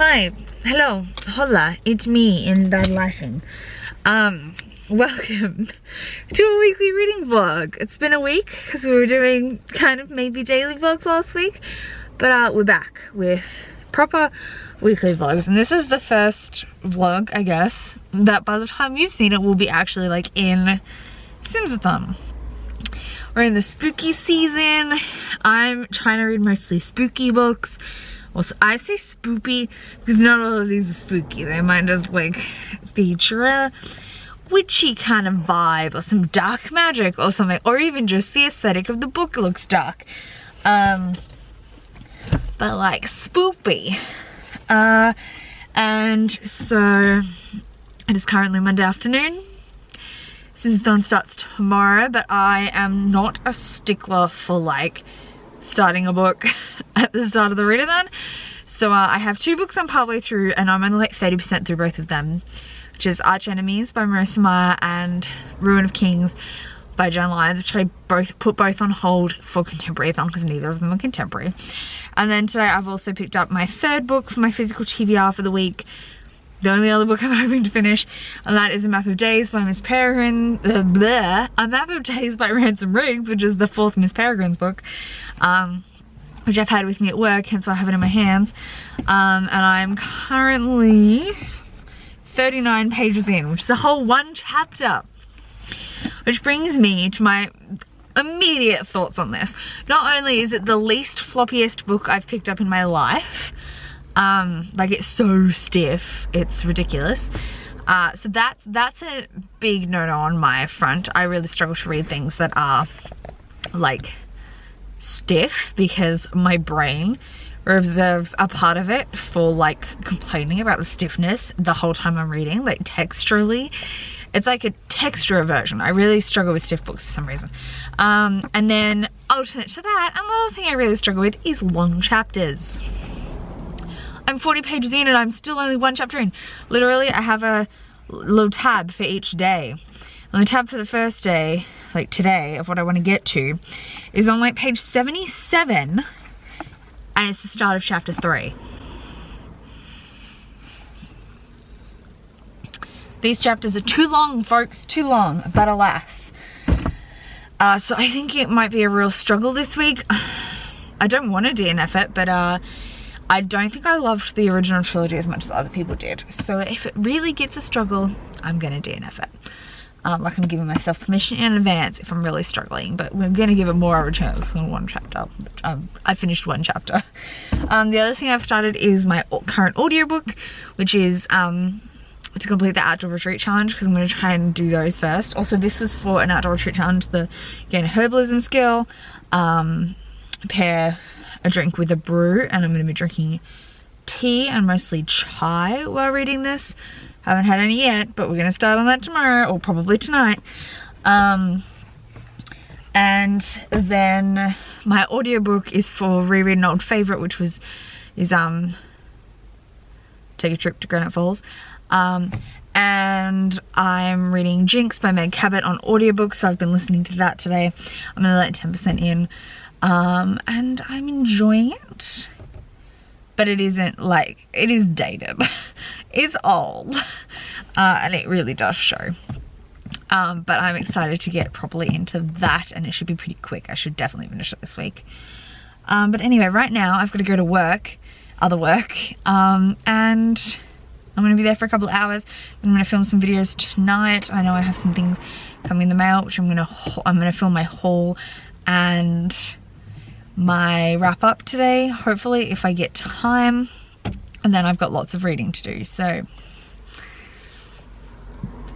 Hi, hello, hola, it's me in bad lighting. Welcome to a weekly reading vlog. It's been a week because we were doing kind of maybe daily vlogs last week, but we're back with proper weekly vlogs, and this is the first vlog, I guess, that by the time you've seen it will be actually like in Simsathon. We're in the spooky season. I'm trying to read mostly spooky books. Also, I say spoopy because not all of these are spooky. They might just like feature a witchy kind of vibe or some dark magic or something, or even just the aesthetic of the book looks dark. But like spoopy. And so it is currently Monday afternoon. Simsathon starts tomorrow, but I am not a stickler for like starting a book at the start of the readathon. So I have two books I'm partway through, and I'm only like 30% through both of them, which is Arch Enemies by Marissa Meyer and Ruin of Kings by Jen Lyons, which I put both on hold for contemporary-athon because neither of them are contemporary. And then today I've also picked up my third book for my physical TBR for the week. The only other book I'm hoping to finish, and that is A Map of Days by Miss Peregrine. A Map of Days by Ransom Riggs, which is the fourth Miss Peregrine's book, which I've had with me at work, hence why I have it in my hands. And I'm currently 39 pages in, which is a whole one chapter. Which brings me to my immediate thoughts on this. Not only is it the least floppiest book I've picked up in my life, like it's so stiff, it's ridiculous. So that's a big no-no on my front. I really struggle to read things that are like stiff because my brain reserves a part of it for like complaining about the stiffness the whole time I'm reading, like texturally. It's like a texture aversion. I really struggle with stiff books for some reason. And then alternate to that, another thing I really struggle with is long chapters. I'm 40 pages in and I'm still only one chapter in. Literally, I have a little tab for each day. And the tab for the first day, like today, of what I want to get to, is on like page 77, and it's the start of chapter 3. These chapters are too long, folks, too long, but alas. So I think it might be a real struggle this week. I don't want to DNF it, but I don't think I loved the original trilogy as much as other people did. So if it really gets a struggle, I'm going to DNF it. Like I'm giving myself permission in advance if I'm really struggling, but we're going to give it more of a chance than one chapter. I finished one chapter. The other thing I've started is my current audiobook, which is to complete the Outdoor Retreat Challenge, because I'm going to try and do those first. Also, this was for an Outdoor Retreat Challenge, the gain a herbalism skill, pair a drink with a brew, and I'm going to be drinking tea and mostly chai while reading this. Haven't had any yet, but we're going to start on that tomorrow, or probably tonight. And then my audiobook is for reread an old favourite, which is Take a Trip to Granite Falls. And I'm reading Jinx by Meg Cabot on audiobook, so I've been listening to that today. I'm going to let 10% in. And I'm enjoying it, but it isn't like, it is dated. It's old, and it really does show. But I'm excited to get properly into that, and it should be pretty quick. I should definitely finish it this week. But anyway, right now I've got to go to work, other work, and I'm going to be there for a couple of hours. I'm going to film some videos tonight. I know I have some things coming in the mail, which I'm going to film my haul and my wrap up today, hopefully, if I get time. And then I've got lots of reading to do, so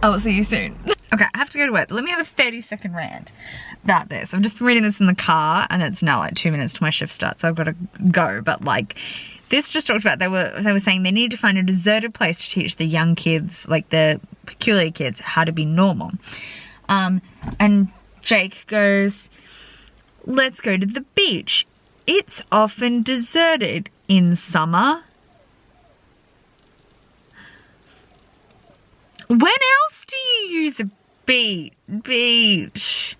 I will see you soon. Okay, I have to go to work, but let me have a 30-second rant about this. I've just been reading this in the car, and it's now like 2 minutes to my shift start, so I've got to go. But like, this just talked about, they were saying they need to find a deserted place to teach the young kids, like the peculiar kids, how to be normal. And Jake goes, let's go to the beach. It's often deserted in summer. When else do you use a beach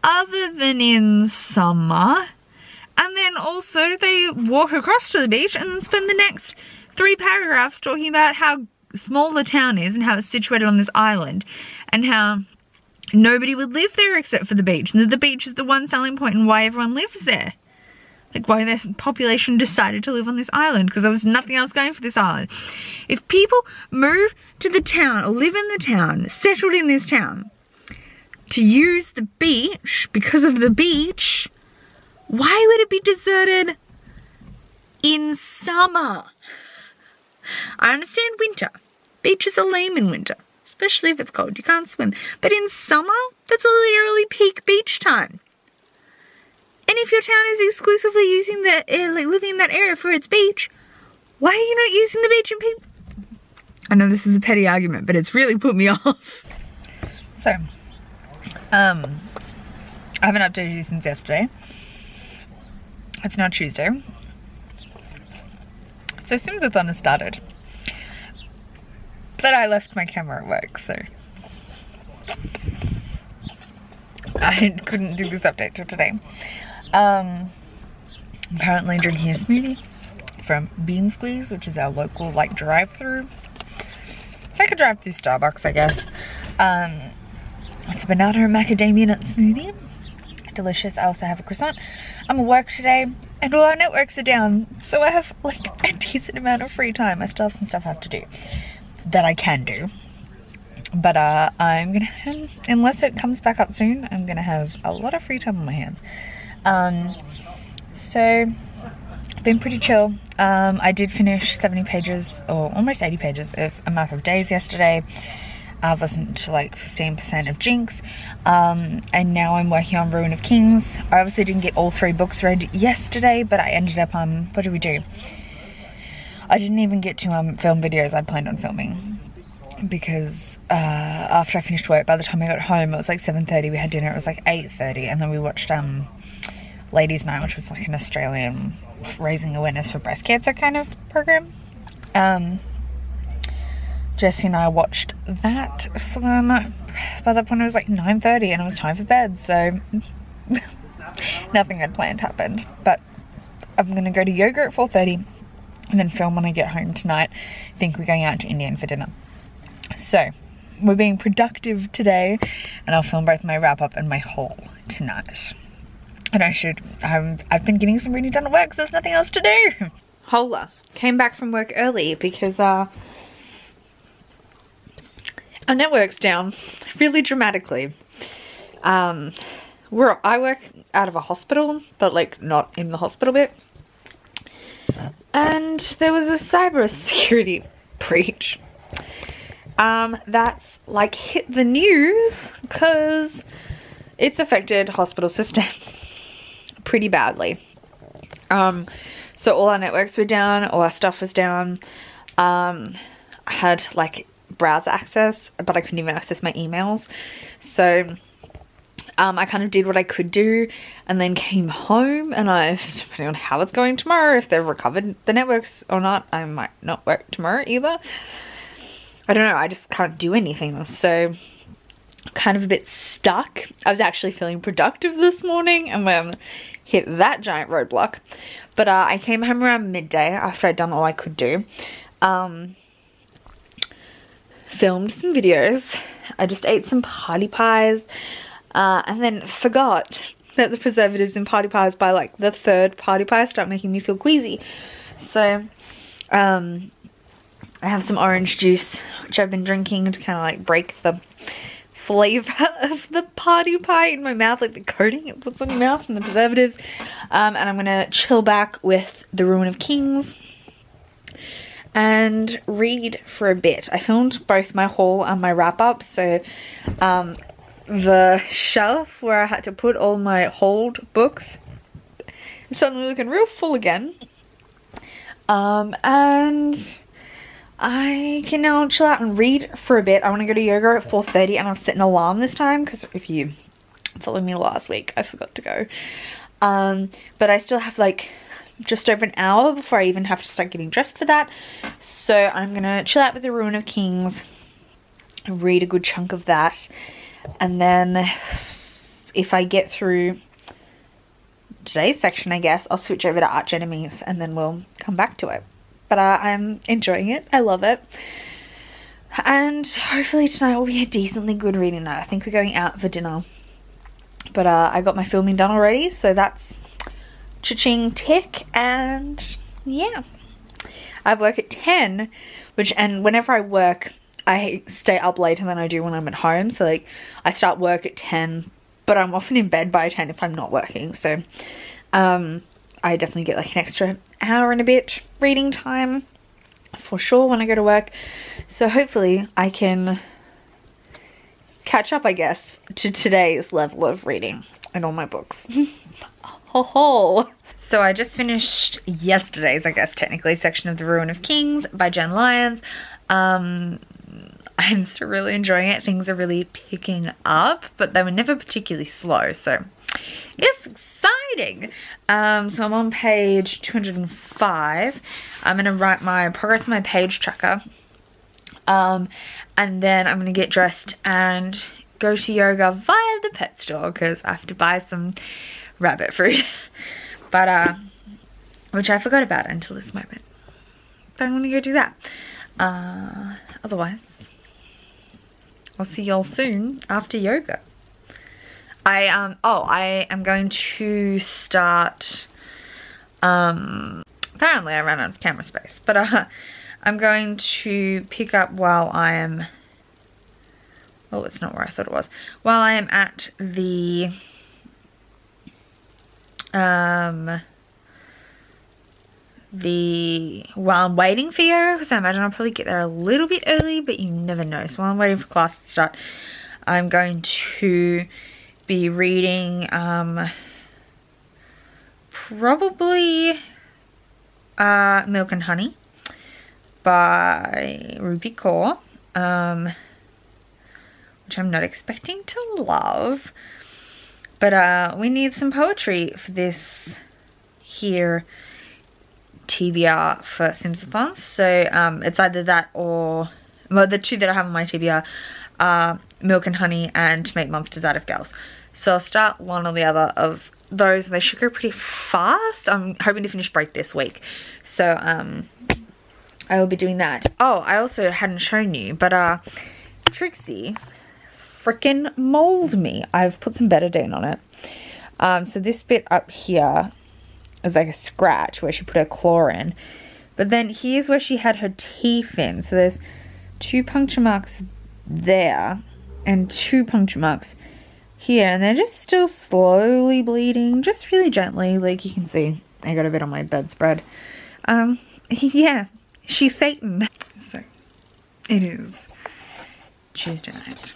other than in summer? And then also they walk across to the beach and spend the next 3 paragraphs talking about how small the town is and how it's situated on this island and how nobody would live there except for the beach, and that the beach is the one selling point and why everyone lives there. Like, why the population decided to live on this island, because there was nothing else going for this island. If people move to the town or live in the town, settled in this town, to use the beach because of the beach, why would it be deserted in summer? I understand winter. Beaches are lame in winter, especially if it's cold. You can't swim. But in summer, that's literally peak beach time. And if your town is exclusively using that, like living in that area for its beach, why are you not using the beach in peak? I know this is a petty argument, but it's really put me off. So, I haven't updated you since yesterday. It's now Tuesday. So Sim-a-thon has started. But I left my camera at work, so I couldn't do this update till today. I'm currently drinking a smoothie from Bean Squeeze, which is our local like drive-through. It's like a drive-through Starbucks, I guess. It's a banana and macadamia nut smoothie. Delicious. I also have a croissant. I'm at work today and all our networks are down, so I have like a decent amount of free time. I still have some stuff I have to do that I can do, but I'm gonna have, unless it comes back up soon, I'm gonna have a lot of free time on my hands. So been pretty chill. I did finish 70 pages or almost 80 pages of A Map of Days yesterday. I listened to like 15% of Jinx, and now I'm working on Ruin of Kings. I obviously didn't get all 3 books read yesterday, but I ended up what did we do? I didn't even get to film videos I planned on filming, because after I finished work, by the time I got home it was like 7:30. We had dinner, it was like 8:30, and then we watched Ladies Night, which was like an Australian raising awareness for breast cancer kind of program. Jesse and I watched that, so then by that point it was like 9:30 and it was time for bed, so nothing I'd planned happened. But I'm gonna go to yoga at 4:30 and then film when I get home tonight. I think we're going out to Indian for dinner. So we're being productive today, and I'll film both my wrap up and my haul tonight. And I've been getting some reading done at work because there's nothing else to do. Hola. Came back from work early because our network's down really dramatically. I work out of a hospital, but like not in the hospital bit. And there was a cyber security breach. That's like hit the news because it's affected hospital systems pretty badly. So all our networks were down, all our stuff was down. I had like browser access, but I couldn't even access my emails. So I kind of did what I could do and then came home, and depending on how it's going tomorrow, if they've recovered the networks or not, I might not work tomorrow either. I don't know, I just can't do anything, so kind of a bit stuck. I was actually feeling productive this morning and then hit that giant roadblock. But I came home around midday after I'd done all I could do. Filmed some videos. I just ate some party pies, and then forgot that the preservatives in party pies by like the 3rd party pie start making me feel queasy. So I have some orange juice which I've been drinking to kind of like break the flavor of the party pie in my mouth, like the coating it puts on your mouth and the preservatives. And I'm gonna chill back with The Ruin of Kings and read for a bit. I filmed both my haul and my wrap up, so the shelf where I had to put all my hauled books is suddenly looking real full again. And I can now chill out and read for a bit. I want to go to yoga at 4:30, and I've set an alarm this time because if you followed me last week, I forgot to go. But I still have like just over an hour before I even have to start getting dressed for that. So I'm gonna chill out with The Ruin of Kings, read a good chunk of that, and then if I get through today's section, I guess I'll switch over to Arch Enemies and then we'll come back to it. but I'm enjoying it. I love it. And hopefully tonight will be a decently good reading night. I think we're going out for dinner. But I got my filming done already, so that's cha-ching tick. And yeah, I have work at 10, and whenever I work, I stay up later than I do when I'm at home. So like, I start work at 10, but I'm often in bed by 10 if I'm not working. So I definitely get like an extra hour and a bit reading time for sure when I go to work. So hopefully I can catch up, I guess, to today's level of reading in all my books. Ho ho! So I just finished yesterday's, I guess technically, section of The Ruin of Kings by Jen Lyons. I'm still really enjoying it. Things are really picking up, but they were never particularly slow, so it's exciting. So I'm on page 205. I'm going to write my progress on my page tracker. And then I'm going to get dressed and go to yoga via the pet store because I have to buy some rabbit food. But, which I forgot about until this moment. But I'm going to go do that. Otherwise, I'll see y'all soon after yoga. I am going to start, apparently I ran out of camera space, but I'm going to pick up while I am, oh, it's not where I thought it was, while I am at the, while I'm waiting for yoga, because I imagine I'll probably get there a little bit early, but you never know. So while I'm waiting for class to start, I'm going to be reading probably Milk and Honey by Rupi Kaur, which I'm not expecting to love, but we need some poetry for this here TBR for Simsathon. So it's either that or, well, the two that I have on my TBR are Milk and Honey and To Make Monsters Out of Girls. So I'll start one or the other of those. They should go pretty fast. I'm hoping to finish break this week, so I will be doing that. Oh, I also hadn't shown you, but Trixie freaking mauled me. I've put some betadine on it. So this bit up here is like a scratch where she put her claw in, but then here's where she had her teeth in. So there's 2 puncture marks there and 2 puncture marks here, and they're just still slowly bleeding, just really gently. Like you can see, I got a bit on my bedspread. Yeah, she's Satan. So it is Tuesday night.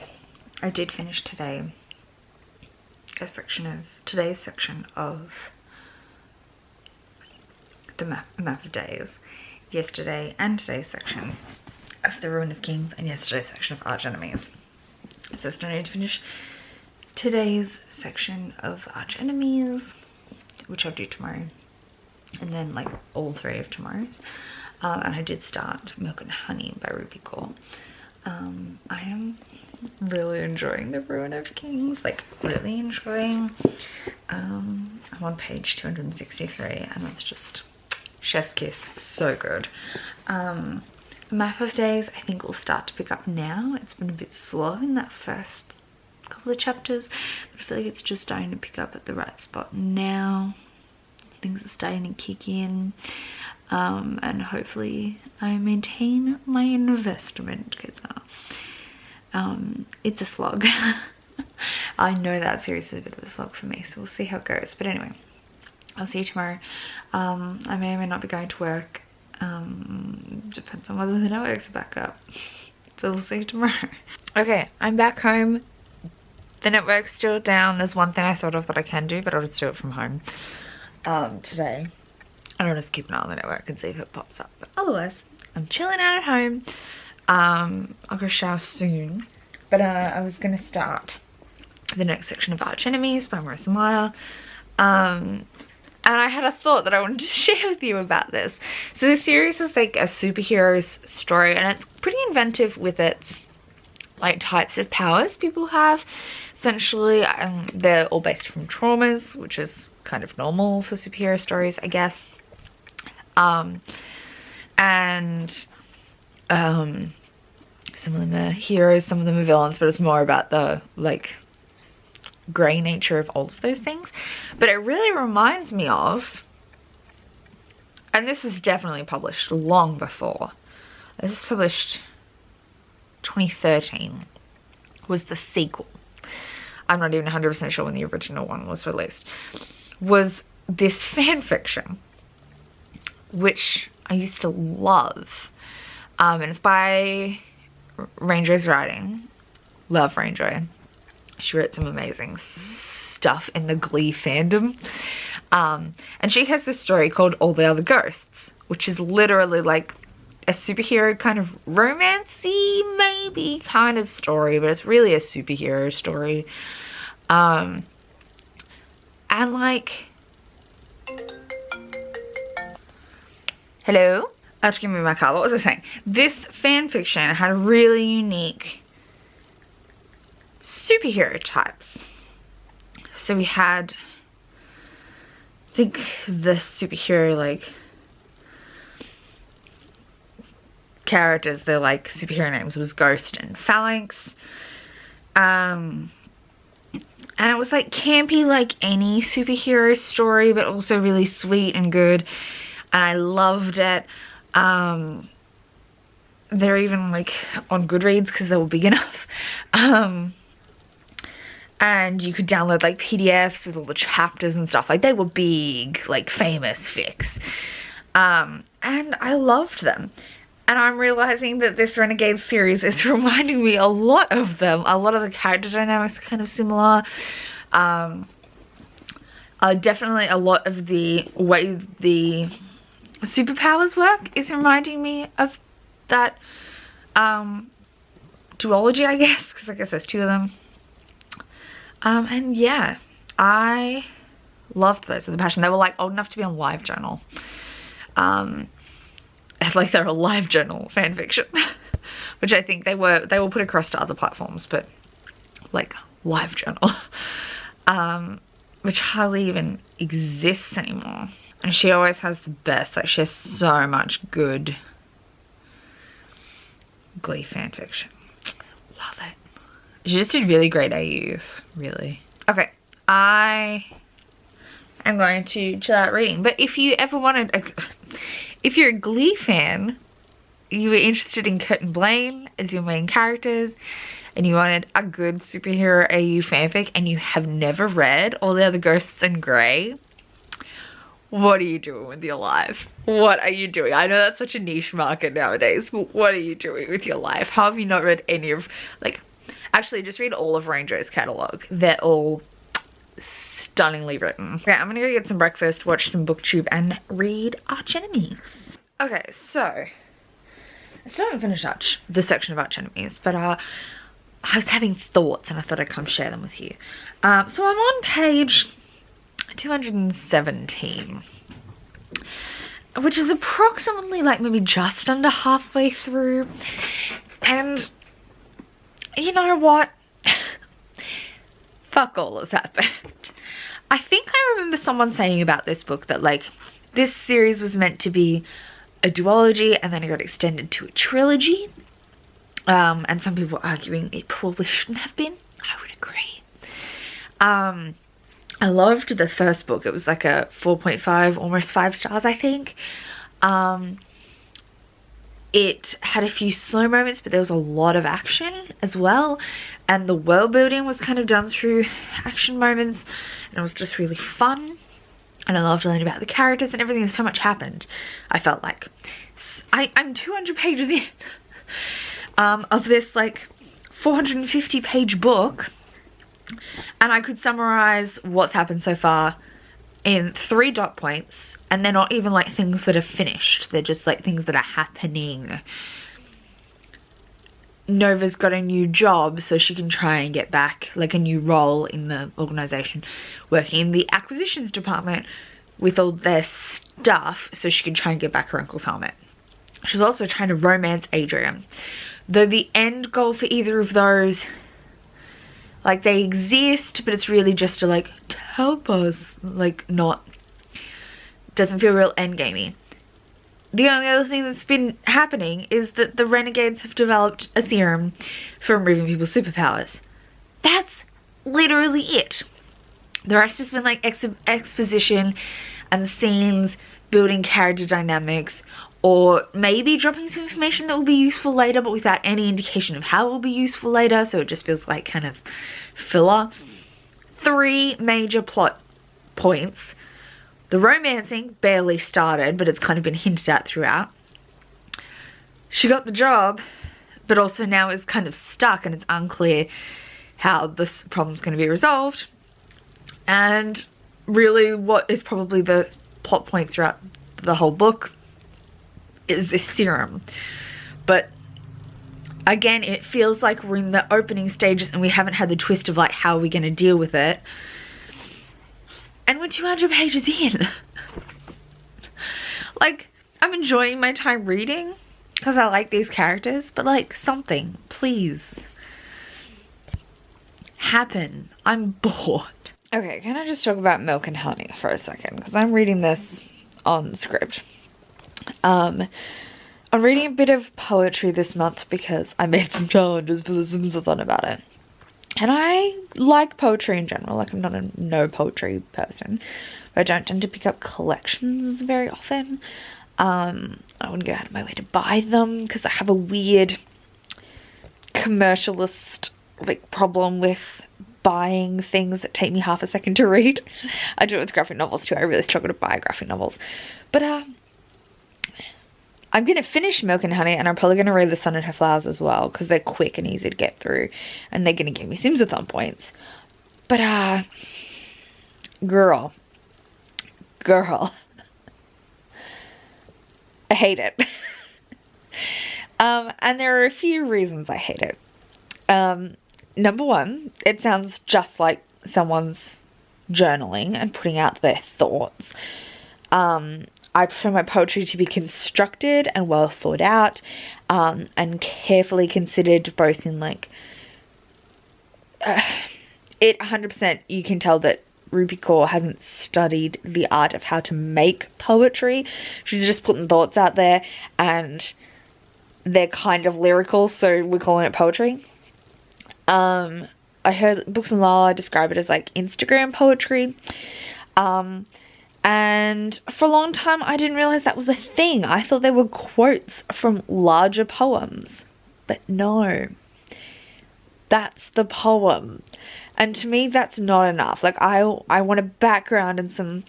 I did finish today today's section of the map of days, yesterday and today's section of The Ruin of Kings, and yesterday's section of Arch Enemies. So I still need to finish today's section of Arch Enemies, which I'll do tomorrow, and then like all 3 of tomorrow's. And I did start Milk and Honey by Rupi Kaur. I am really enjoying The Ruin of Kings, like really enjoying. I'm on page 263 and it's just chef's kiss, so good. Map of Days I think will start to pick up now. It's been a bit slow in that first couple of chapters, but I feel like it's just starting to pick up at the right spot now. Things are starting to kick in, and hopefully I maintain my investment, because it's a slog. I know that series is a bit of a slog for me, so we'll see how it goes. But anyway, I'll see you tomorrow. I may or may not be going to work. Depends on whether the networks are back up. So we'll see you tomorrow. Okay, I'm back home. The network's still down. There's one thing I thought of that I can do, but I'll just do it from home today. I'll just keep an eye on the network and see if it pops up. But otherwise, I'm chilling out at home. I'll go shower soon. But I was going to start the next section of Arch Enemies by Marissa Meyer. And I had a thought that I wanted to share with you about this. So this series is like a superhero's story, and it's pretty inventive with its like types of powers people have. Essentially, they're all based from traumas, which is kind of normal for superhero stories, I guess. And and some of them are heroes, some of them are villains, but it's more about the like grey nature of all of those things. But it really reminds me of, and this was definitely published long before, this was published 2013, was the sequel. I'm not even 100% sure when the original one was released. Was this fan fiction, which I used to love. And it's by Rainjoy's writing. Love Rainjoy. She wrote some amazing stuff in the Glee fandom. And she has this story called All the Other Ghosts, which is literally like a superhero kind of romancy maybe kind of story, but it's really a superhero story. And like, hello? I have to give me my car. What was I saying? This fan fiction had really unique superhero types. So we had, I think the superhero like characters, their like superhero names was Ghost and Phalanx. And it was like campy like any superhero story, but also really sweet and good. And I loved it. They're even like on Goodreads because they were big enough. And you could download like PDFs with all the chapters and stuff. Like they were big, like famous fics. And I loved them. And I'm realizing that this Renegade series is reminding me a lot of them. A lot of the character dynamics are kind of similar. Definitely a lot of the way the superpowers work is reminding me of that duology, I guess, because I guess there's two of them. And yeah, I loved those with a passion. They were like old enough to be on LiveJournal. Like they're a LiveJournal fan fiction, which I think they were put across to other platforms, but like LiveJournal, which hardly even exists anymore. And she always has the best, like she has so much good Glee fan fiction. Love it. She just did really great AUs, really. Okay, I am going to chill out reading, but if you ever wanted, if you're a Glee fan, you were interested in Kurt and Blaine as your main characters, and you wanted a good superhero AU fanfic, and you have never read All the Other Ghosts in Grey, what are you doing with your life? What are you doing? I know that's such a niche market nowadays, but what are you doing with your life? How have you not read any of, like, actually just read all of Rainjoy's catalogue. They're all stunningly written. Okay, I'm gonna go get some breakfast, watch some booktube, and read Arch Enemies. Okay, so I still haven't finished the section of Arch Enemies, but I was having thoughts and I thought I'd come share them with you. So I'm on page 217, which is approximately like maybe just under halfway through, and you know what? Fuck all has happened. I think I remember someone saying about this book that like this series was meant to be a duology and then it got extended to a trilogy, and some people arguing it probably shouldn't have been. I would agree. I loved the first book. It was like a 4.5, almost 5 stars, I think. It had a few slow moments, but there was a lot of action as well. And the world building was kind of done through action moments. And it was just really fun. And I loved learning about the characters and everything. So much happened, I felt like. I'm 200 pages in of this like 450 page book. And I could summarize what's happened so far in 3 dot points, and they're not even like things that are finished, they're just like things that are happening. Nova's got a new job so she can try and get back, like a new role in the organization, working in the acquisitions department with all their stuff so she can try and get back her uncle's helmet. She's also trying to romance Adrian, though the end goal for either of those, like they exist, but it's really just to like help us, like not, doesn't feel real endgamey. the only other thing that's been happening is that the Renegades have developed a serum for removing people's superpowers. That's literally it. The rest has been like exposition and scenes, building character dynamics, or maybe dropping some information that will be useful later, but without any indication of how it will be useful later, so it just feels like kind of filler. 3 major plot points. The romancing barely started, but it's kind of been hinted at throughout. She got the job, but also now is kind of stuck and it's unclear how this problem's going to be resolved. And really what is probably the plot point throughout the whole book is this serum. But again, it feels like we're in the opening stages and we haven't had the twist of like how are we going to deal with it. And we're 200 pages in. Like, I'm enjoying my time reading because I like these characters, but like, something, please, happen. I'm bored. Okay, can I just talk about Milk and Honey for a second? Because I'm reading this on script. I'm reading a bit of poetry this month because I made some challenges for the Sims-a-thon about it. And I like poetry in general. Like, I'm not a no poetry person. I don't tend to pick up collections very often. I wouldn't go out of my way to buy them because I have a weird commercialist like problem with buying things that take me half a second to read. I do it with graphic novels too. I really struggle to buy graphic novels. But I'm going to finish Milk and Honey, and I'm probably going to read The Sun and Her Flowers as well, because they're quick and easy to get through, and they're going to give me Sims-a-thon points. But, girl, I hate it. And there are a few reasons I hate it. Number one, it sounds just like someone's journaling and putting out their thoughts. I prefer my poetry to be constructed and well thought out, and carefully considered, both in like, it 100% you can tell that Rupi Kaur hasn't studied the art of how to make poetry. She's just putting thoughts out there and they're kind of lyrical, so we're calling it poetry. I heard Books and Lala describe it as like Instagram poetry. And for a long time, I didn't realize that was a thing. I thought they were quotes from larger poems. But no, that's the poem. And to me, that's not enough. Like, I want a background and some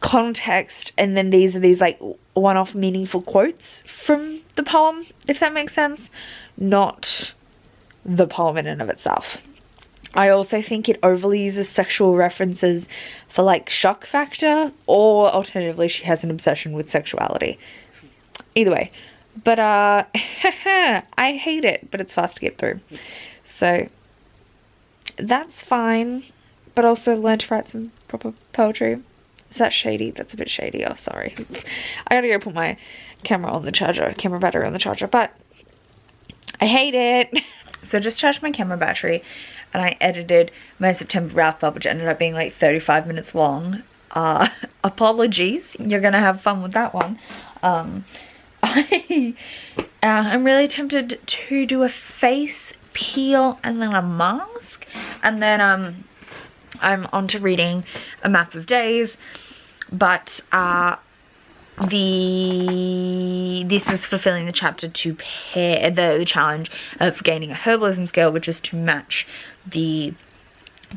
context, and then these are these like one-off meaningful quotes from the poem, if that makes sense. Not the poem in and of itself. I also think it overly uses sexual references for like shock factor, or alternatively she has an obsession with sexuality. Either way. But I hate it, but it's fast to get through. So that's fine, but also learn to write some proper poetry. Is that shady? That's a bit shady. Oh, sorry. I gotta go put my camera battery on the charger, but I hate it. So just charged my camera battery, and I edited my September wrap up, which ended up being like 35 minutes long. Apologies. You're gonna have fun with that one. I'm really tempted to do a face peel and then a mask, and then I'm on to reading A Map of Days, but this is fulfilling the chapter to pair the challenge of gaining a herbalism skill, which is to match the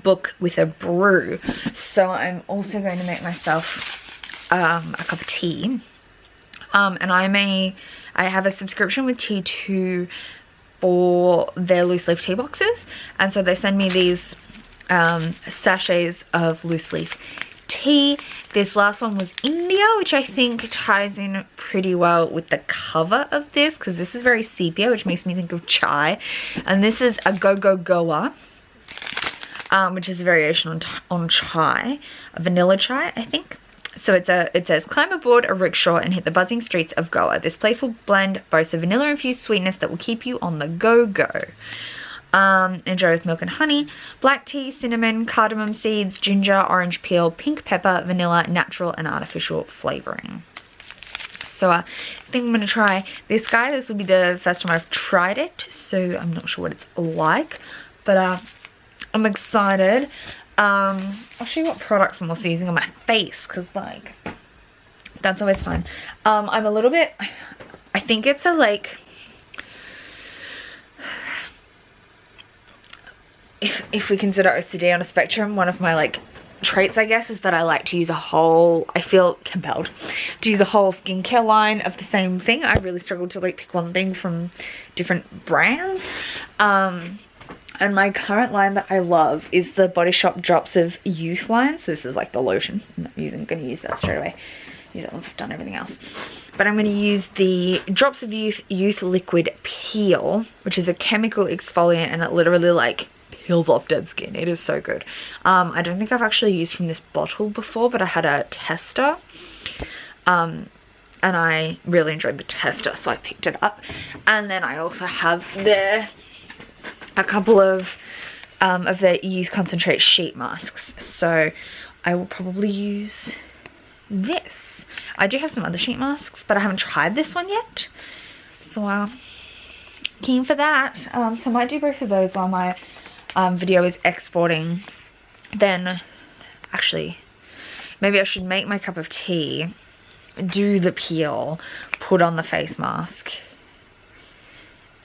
book with a brew. So I'm also going to make myself a cup of tea, and I have a subscription with T2 for their loose leaf tea boxes, and so they send me these sachets of loose leaf tea. This last one was India, which I think ties in pretty well with the cover of this, because this is very sepia, which makes me think of chai. And this is a Goa, which is a variation on chai, a vanilla chai, I think. So it says, climb aboard a rickshaw and hit the buzzing streets of Goa. This playful blend boasts a vanilla-infused sweetness that will keep you on the go-go. Enjoy with milk and honey. Black tea, cinnamon, cardamom seeds, ginger, orange peel, pink pepper, vanilla, natural and artificial flavoring. So I think I'm gonna try this guy. This will be the first time I've tried it, so I'm not sure what it's like, but I'm excited. I'll show you what products I'm also using on my face, because like that's always fun. I'm a little bit, I think it's a like, if we consider OCD on a spectrum, one of my like traits, I guess, is that I like to use a whole, I feel compelled to use a whole skincare line of the same thing. I really struggle to like pick one thing from different brands. And my current line that I love is the Body Shop Drops of Youth line. So this is like the lotion. I'm not gonna use that straight away. Use that once I've done everything else. But I'm gonna use the Drops of Youth Liquid Peel, which is a chemical exfoliant, and it literally like peels off dead skin. It is so good. I don't think I've actually used from this bottle before, but I had a tester. And I really enjoyed the tester, so I picked it up. And then I also have a couple of the Youth Concentrate sheet masks, so I will probably use this. I do have some other sheet masks, but I haven't tried this one yet, so keen for that. So I might do both of those while my video is exporting. Then actually maybe I should make my cup of tea, do the peel, put on the face mask,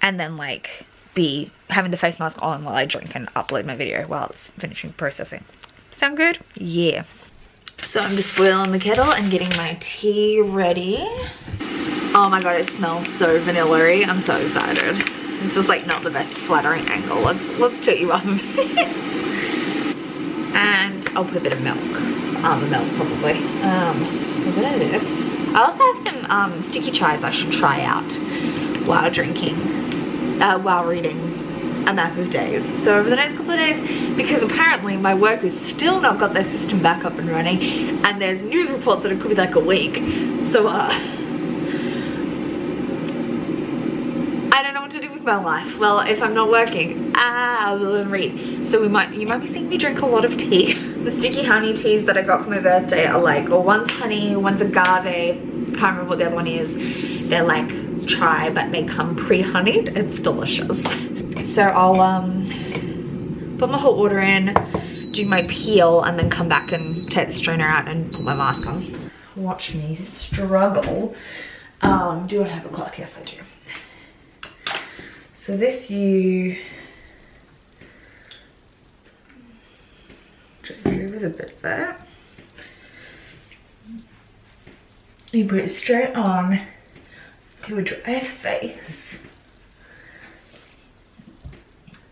and then like be having the face mask on while I drink and upload my video while it's finishing processing. Sound good? Yeah. So I'm just boiling the kettle and getting my tea ready. Oh my god, it smells so vanilla-y. I'm so excited. This is like not the best flattering angle. Let's toot you up a bit. And I'll put a bit of milk. The milk probably. So a bit of this. I also have some sticky chais I should try out while drinking. While reading a map of days. So over the next couple of days, because apparently my work has still not got their system back up and running, and there's news reports that it could be like a week. So I don't know what to do with my life. Well, if I'm not working, I'll read. So you might be seeing me drink a lot of tea. The sticky honey teas that I got for my birthday are like, or one's honey, one's agave, can't remember what the other one is. They're like try, but they come pre-honeyed. It's delicious. So I'll put my hot water in, do my peel, and then come back and take the strainer out and put my mask on. Watch me struggle. Do I have a cloth? Yes, I do. So this you just go with a bit of that. You put it straight on to a dry face,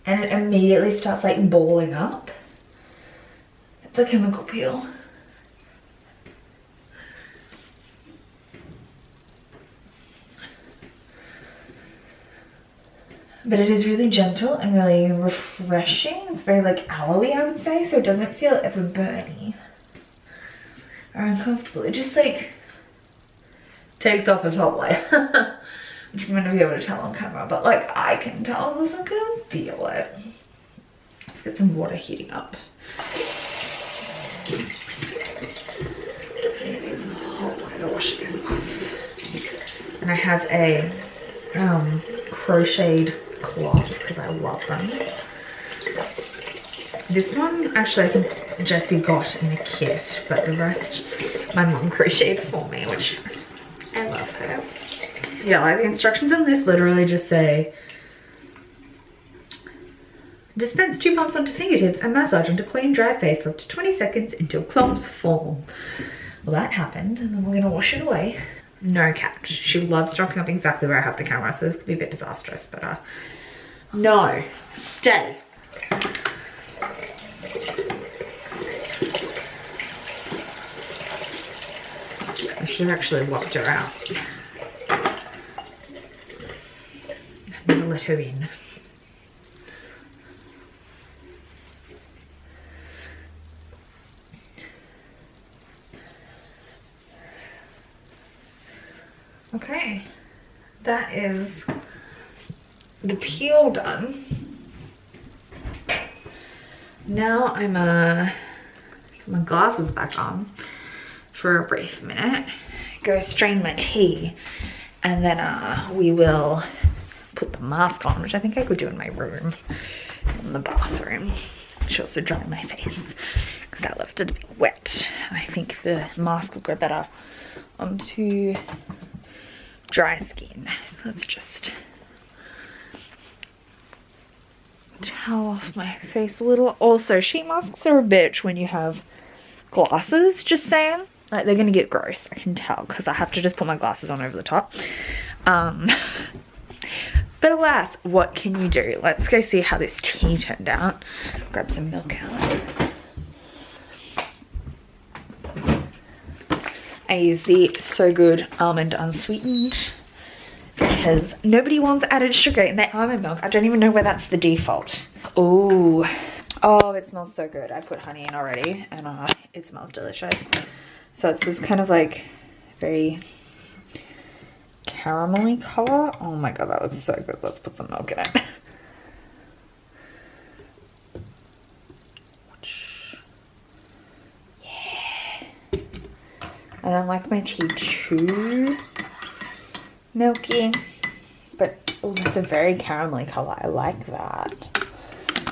and it immediately starts like balling up. It's a chemical peel. But it is really gentle and really refreshing. It's very like aloe-y, I would say, so it doesn't feel ever burny or uncomfortable. It just like takes off the top layer. Which I'm gonna be able to tell on camera, but like I can tell because I can feel it. Let's get some water heating up. Need some hot water to wash this off. And I have a crocheted cloth because I love them. This one actually I think Jessie got in the kit, but the rest my mum crocheted for me, which I love her. Yeah, like the instructions on this literally just say, dispense 2 pumps onto fingertips and massage onto clean dry face for up to 20 seconds until clumps form. Well, that happened, and then we're gonna wash it away. No cat. She loves dropping up exactly where I have the camera, so this could be a bit disastrous, but no, stay. I should have actually locked her out. I'm gonna let her in. Okay, that is the peel done. Now I'm put my glasses back on for a brief minute go strain my tea, and then we will put the mask on, which I think I could do in my room, in the bathroom. I should also dry my face because I left it a bit wet. I think the mask will go better onto dry skin. So let's just towel off my face a little. Also, sheet masks are a bitch when you have glasses, just saying. Like, they're gonna get gross, I can tell, because I have to just put my glasses on over the top. But alas, what can you do? Let's go see how this tea turned out. Grab some milk out. I use the So Good Almond Unsweetened because nobody wants added sugar in their almond milk. I don't even know where that's the default. Oh, it smells so good. I put honey in already and it smells delicious. So it's this kind of like very caramelly color. Oh my god, that looks so good. Let's put some milk in it. Yeah. I don't like my tea too milky, but oh, that's a very caramelly color. I like that.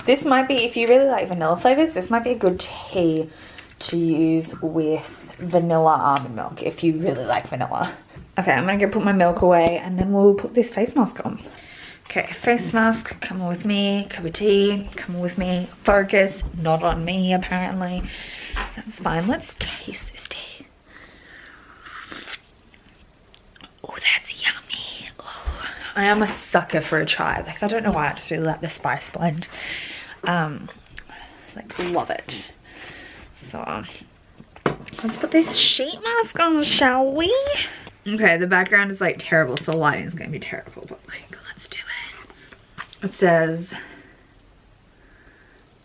This might be, if you really like vanilla flavors, this might be a good tea to use with vanilla almond milk if you really like vanilla. Okay, I'm gonna go put my milk away and then we'll put this face mask on. Okay, face mask, come on with me. Cup of tea, come on with me. Focus, not on me apparently. That's fine, let's taste this tea. Oh, that's yummy. Oh, I am a sucker for a chai. Like, I don't know why, I just really like the spice blend. Like, love it. So, let's put this sheet mask on, shall we? Okay, the background is like terrible, so the lighting is going to be terrible, but like, let's do it. It says,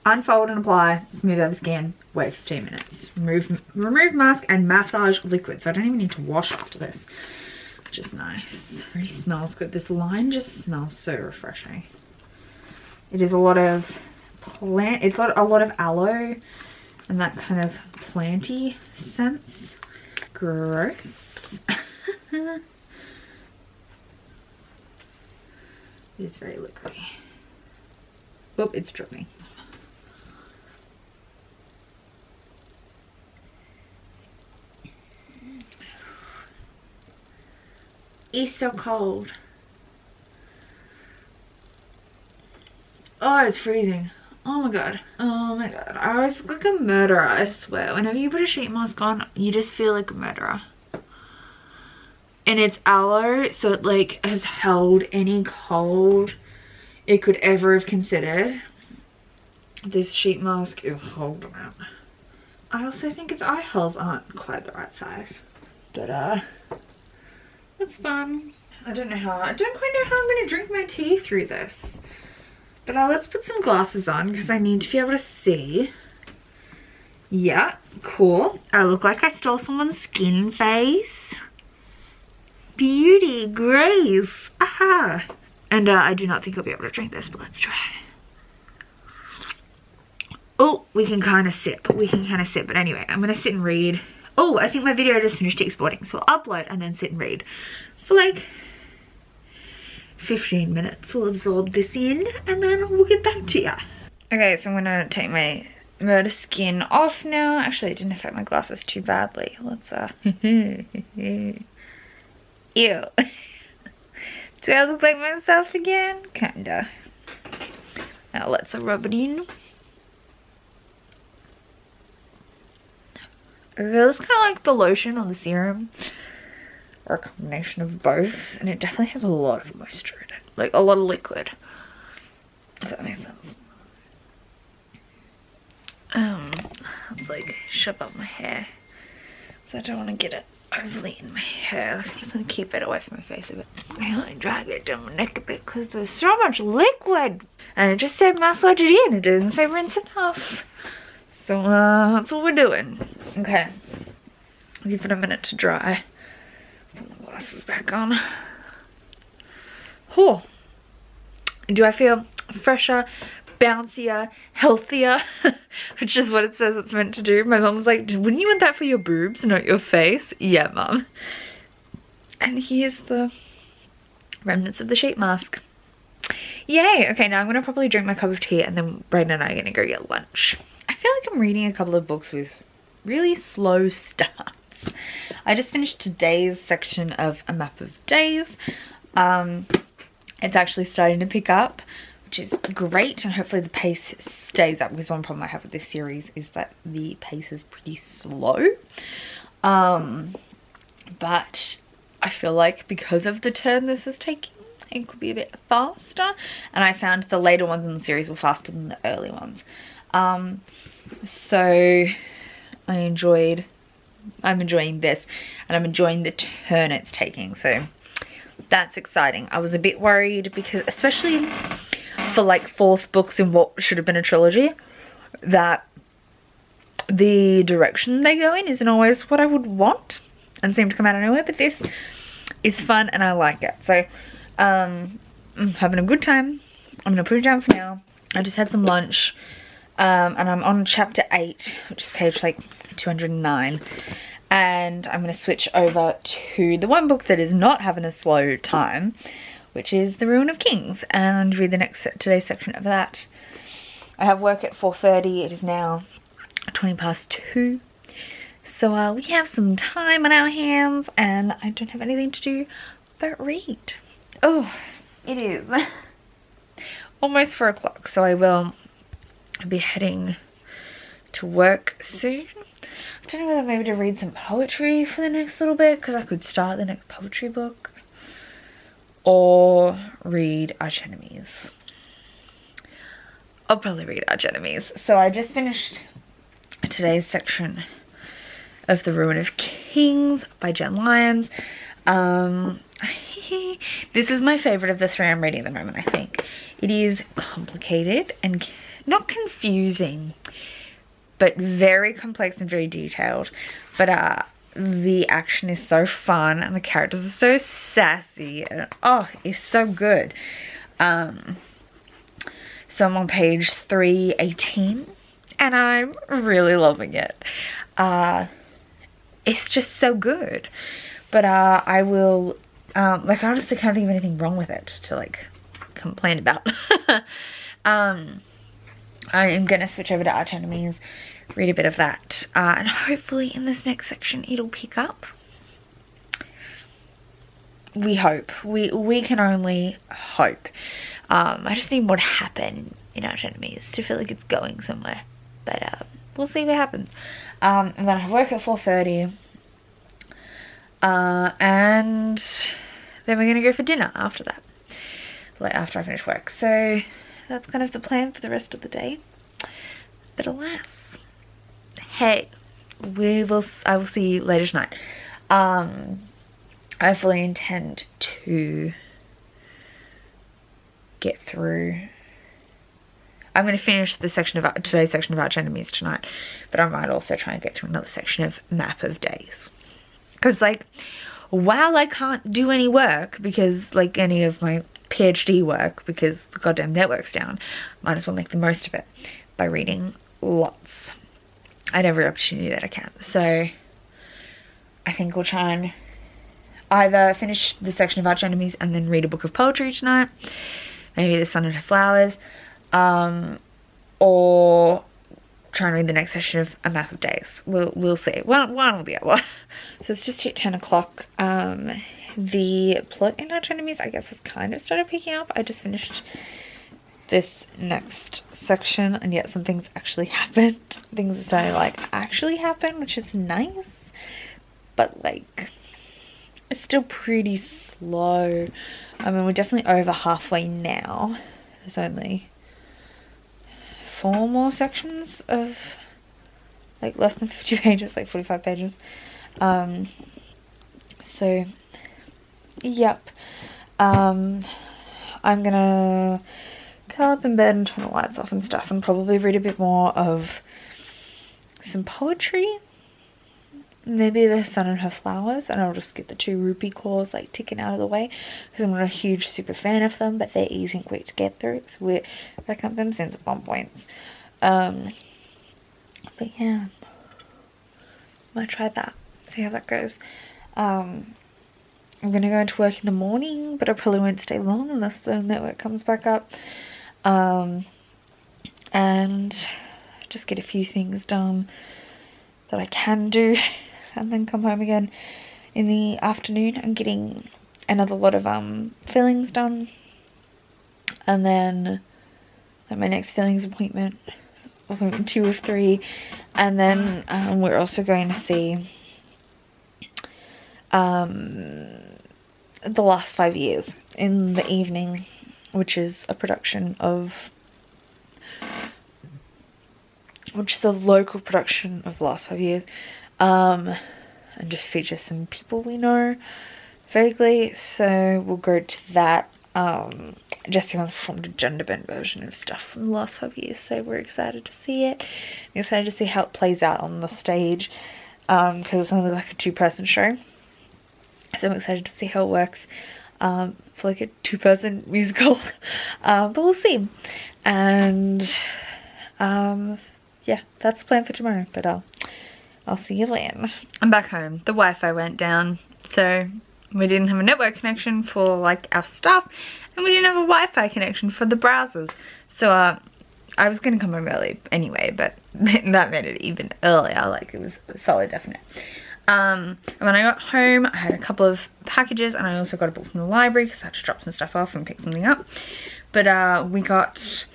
unfold and apply, smooth over skin, wait 15 minutes. Remove mask and massage liquid, so I don't even need to wash after this, which is nice. It really smells good. This line just smells so refreshing. It is a lot of plant, it's got a lot of aloe and that kind of planty scents. Gross. It is very liquidy. Oop, it's dripping. It's so cold. Oh, it's freezing. Oh my god. Oh my god. I always look like a murderer, I swear. Whenever you put a sheet mask on, you just feel like a murderer. And it's aloe, so it like has held any cold it could ever have considered. This sheet mask is holding it. I also think its eye holes aren't quite the right size. But that's fun. I don't quite know how I'm gonna drink my tea through this. But let's put some glasses on because I need to be able to see. Yeah, cool. I look like I stole someone's skin face. Beauty, grace, aha. And I do not think I'll be able to drink this, but let's try. Oh, we can kind of sip, but anyway, I'm gonna sit and read. Oh, I think my video just finished exporting, so I'll upload and then sit and read for like 15 minutes. We'll absorb this in and then we'll get back to ya. Okay, so I'm gonna take my murder skin off now. Actually, it didn't affect my glasses too badly. Let's Ew. Do I look like myself again? Kinda. Now let's rub it in. It feels kind of like the lotion or the serum, or a combination of both, and it definitely has a lot of moisture in it, like a lot of liquid, if that makes sense. Let's like shove up my hair, so I don't want to get it overly in my hair. I just want to keep it away from my face a bit. I only drag it down my neck a bit because there's so much liquid, and it just said massage it in, it didn't say rinse it off. So that's what we're doing. Okay, I'll give it a minute to dry. Put my glasses back on. Oh, do I feel fresher, bouncier, healthier? Which is what it says it's meant to do. My mum was like, wouldn't you want that for your boobs, not your face? Yeah, mum. And here's the remnants of the sheet mask. Yay! Okay, now I'm gonna probably drink my cup of tea and then Brayden and I are gonna go get lunch. I feel like I'm reading a couple of books with really slow starts. I just finished today's section of A Map of Days. It's actually starting to pick up, which is great, and hopefully the pace stays up, because one problem I have with this series is that the pace is pretty slow. But I feel like because of the turn this is taking, it could be a bit faster, and I found the later ones in the series were faster than the early ones. So I'm enjoying this, and I'm enjoying the turn it's taking, so that's exciting. I was a bit worried because, especially for like fourth books in what should have been a trilogy, that the direction they go in isn't always what I would want and seem to come out of nowhere, but this is fun and I like it. So I'm having a good time. I'm gonna put it down for now. I just had some lunch, and I'm on chapter 8, which is page like 209, and I'm gonna switch over to the one book that is not having a slow time, which is The Ruin of Kings, and read today's section of that. I have work at 4:30. It is now 20 past 2, so we have some time on our hands and I don't have anything to do but read. Oh, it is almost 4 o'clock, so I will be heading to work soon. I don't know whether maybe to read some poetry for the next little bit, because I could start the next poetry book, or read Arch Enemies. I'll probably read Arch Enemies. So I just finished today's section of The Ruin of Kings by Jen Lyons. This is my favorite of the 3 I'm reading at the moment, I think. It is complicated and not confusing, but very complex and very detailed. But the action is so fun and the characters are so sassy, and oh, it's so good. So I'm on page 318 and I'm really loving it. It's just so good. But I will, like, I honestly can't think of anything wrong with it to like complain about. I am gonna switch over to Arch Enemies, read a bit of that, and hopefully in this next section it'll pick up. We hope. We can only hope. I just need more to happen in Arch Enemies to feel like it's going somewhere, but we'll see what happens. And then I have work at 4:30, and then we're gonna go for dinner after that, like after I finish work. So that's kind of the plan for the rest of the day. But alas, hey, I will see you later tonight. I fully intend to get through. I'm going to finish the section of today's section of Arch Enemies tonight, but I might also try and get through another section of Map of Days, because like, while I can't do any work, because like any of my PhD work, because the goddamn network's down, might as well make the most of it by reading lots at every opportunity that I can. So I think we'll try and either finish the section of Arch Enemies and then read a book of poetry tonight, maybe The Sun and Her Flowers, or try and read the next session of A Map of Days. We'll see. One will be able. So it's just hit 10 o'clock. The plot in Arch Enemies, I guess, has kind of started picking up. I just finished this next section, and yet some things actually happened. Things are starting to like actually happen, which is nice, but like it's still pretty slow. I mean, we're definitely over halfway now. There's only 4 more sections of like less than 50 pages, like 45 pages. So yep. I'm gonna curl up in bed and turn the lights off and stuff, and probably read a bit more of some poetry, maybe The Sun and Her Flowers, and I'll just get the 2 rupee cores like ticking out of the way, because I'm not a huge super fan of them, but they're easy and quick to get through, so we're picking up them since bomb points. But yeah, might try that, see how that goes. I'm gonna go into work in the morning, but I probably won't stay long unless the network comes back up. And just get a few things done that I can do and then come home again in the afternoon. I'm getting another lot of fillings done, and then at my next fillings appointment 2 of 3, and then we're also going to see The Last 5 Years in the evening, which is a production of, which is a local production of The Last 5 Years, and just features some people we know vaguely, so we'll go to that. Jessie once performed a gender bent version of stuff from The Last 5 Years, so we're excited to see it. I'm excited to see how it plays out on the stage, because it's only like a 2-person show, so I'm excited to see how it works for like a 2-person musical. But we'll see. And yeah, that's the plan for tomorrow, but I'll see you then. I'm back home. The Wi-Fi went down, so we didn't have a network connection for like our stuff, and we didn't have a Wi-Fi connection for the browsers. So I was gonna come home early anyway, but that made it even earlier. Like, it was solid definite. And when I got home, I had a couple of packages, and I also got a book from the library because I had to drop some stuff off and pick something up. But we got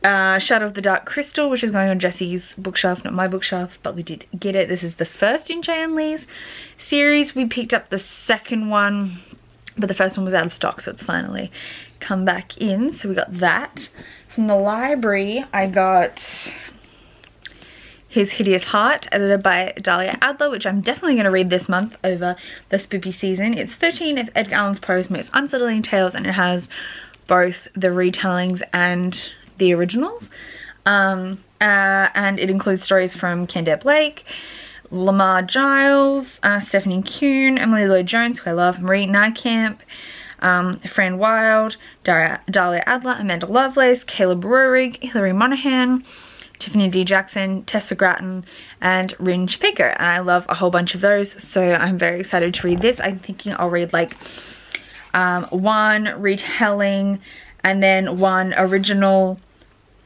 Shadow of the Dark Crystal, which is going on Jessie's bookshelf, not my bookshelf, but we did get it. This is the first in J.N. Lee's series. We picked up the second one, but the first one was out of stock, so it's finally come back in. So we got that. From the library, I got His Hideous Heart, edited by Dahlia Adler, which I'm definitely going to read this month over the spooky season. It's 13 of Edgar Allan Poe's most unsettling tales, and it has both the retellings and the originals. And it includes stories from Candair Blake, Lamar Giles, Stephanie Kuhn, Emily Lloyd-Jones, who I love, Marie Nijkamp, Fran Wilde, Dahlia Adler, Amanda Lovelace, Caleb Roerig, Hilary Monahan, Tiffany D. Jackson, Tessa Gratton, and Rin Chapika, and I love a whole bunch of those, so I'm very excited to read this. I'm thinking I'll read like one retelling and then one original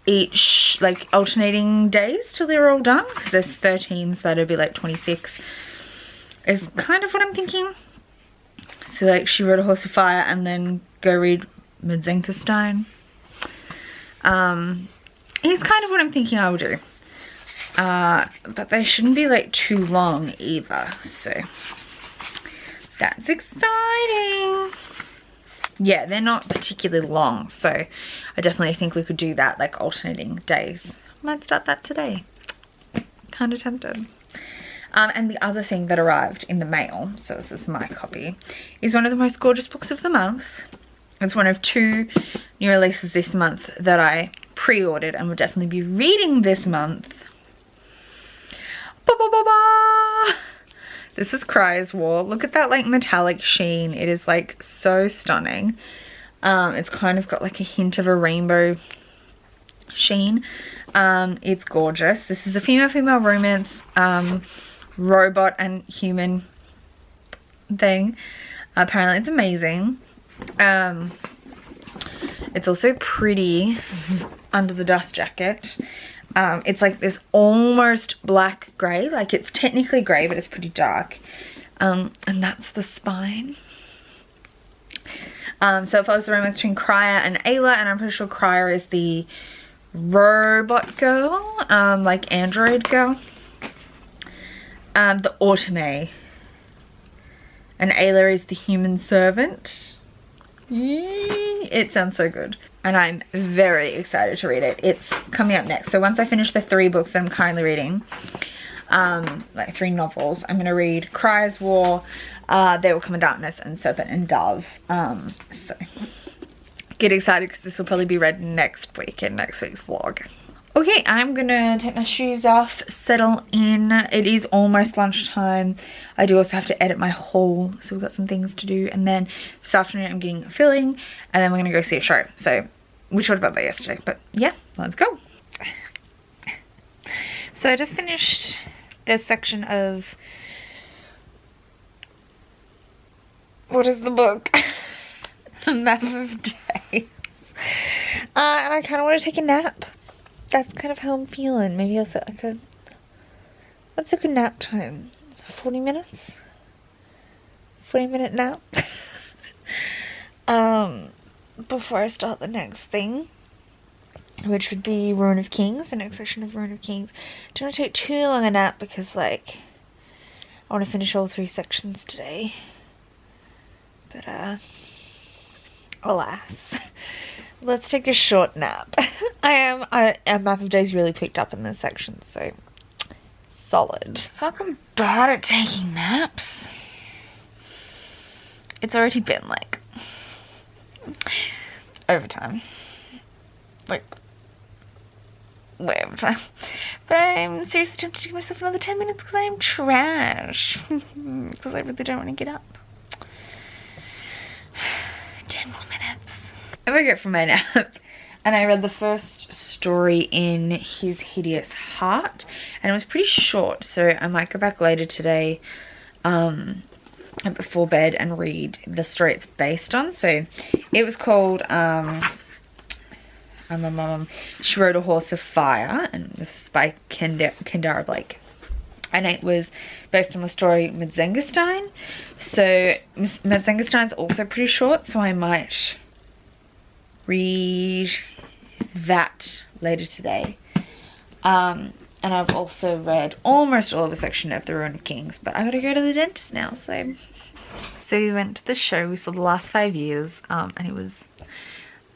each, like alternating days till they're all done, because there's 13, so that'll be like 26 is kind of what I'm thinking. So like She Wrote a Horse of Fire and then go read Medzenkerstein. Is kind of what I'm thinking I will do. But they shouldn't be like too long either, so that's exciting. Yeah, they're not particularly long, so I definitely think we could do that, like alternating days. Might start that today. Kind of tempted. And the other thing that arrived in the mail, so this is my copy, is one of the most gorgeous books of the month. It's one of 2 new releases this month that I pre-ordered and will definitely be reading this month. Ba -ba -ba -ba! This is Cry's War. Look at that like metallic sheen. It is like so stunning. It's kind of got like a hint of a rainbow sheen. It's gorgeous. This is a female-female romance, robot and human thing. Apparently it's amazing. It's also pretty under the dust jacket. It's like this almost black grey, like it's technically grey but it's pretty dark, and that's the spine. So it follows the romance between Cryer and Ayla, and I'm pretty sure Cryer is the robot girl, like android girl, the Autome, and Ayla is the human servant. It sounds so good, and I'm very excited to read it. It's coming up next, so once I finish the 3 books that I'm currently reading, like 3 novels, I'm gonna read Cry's War, They Will Come in Darkness, and Serpent and Dove. So get excited because this will probably be read next week in next week's vlog. Okay, I'm gonna take my shoes off, settle in. It is almost lunchtime. I do also have to edit my haul, so we've got some things to do. And then this afternoon I'm getting a filling, and then we're gonna go see a show. So we talked about that yesterday, but yeah, let's go. So I just finished this section of What is the book? The Map of Days. And I kind of want to take a nap. That's kind of how I'm feeling. Maybe I'll set like a... What's a good nap time? 40 minutes? 40-minute nap? Before I start the next thing, which would be Ruin of Kings, the next section of Ruin of Kings. Don't want to take too long a nap because, like, I want to finish all 3 sections today. But, alas. Let's take a short nap. Map of Days really picked up in this section, so solid. Fucking bad at taking naps. It's already been, like, overtime. Like, way overtime. But I'm seriously tempted to give myself another 10 minutes because I am trash. Because I really don't want to get up. 10 more minutes. I woke up from my nap and I read the first story in His Hideous Heart, and it was pretty short, so I might go back later today before bed and read the story it's based on. So it was called She Rode a Horse of Fire, and this is by Kendara Blake, and it was based on the story Metzengerstein. So Metzengerstein's also pretty short, so I might read that later today. And I've also read almost all of a section of The Ruin of Kings, but I gotta go to the dentist now, so we went to the show. We saw The Last 5 Years, and it was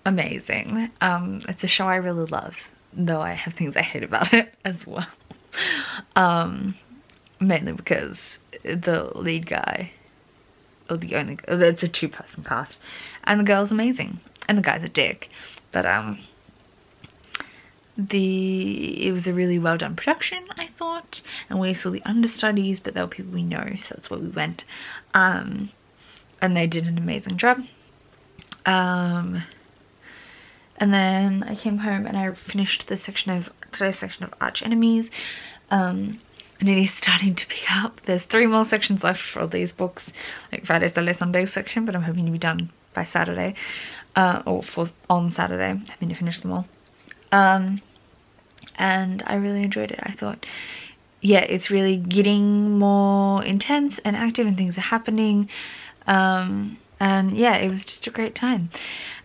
amazing. It's a show I really love, though I have things I hate about it as well. Mainly because the lead guy, or the only, it's a 2-person cast, and the girl's amazing, and the guy's a dick, but it was a really well done production, I thought, and we saw the understudies, but they were people we know, so that's where we went, and they did an amazing job. And then I came home and I finished today's section of Arch Enemies, and it is starting to pick up. There's 3 more sections left for all these books, like Friday, Saturday, Sunday section, but I'm hoping to be done by Saturday, on Saturday. I'm hoping to finish them all. And I really enjoyed it. I thought, yeah, it's really getting more intense and active and things are happening. And yeah, it was just a great time.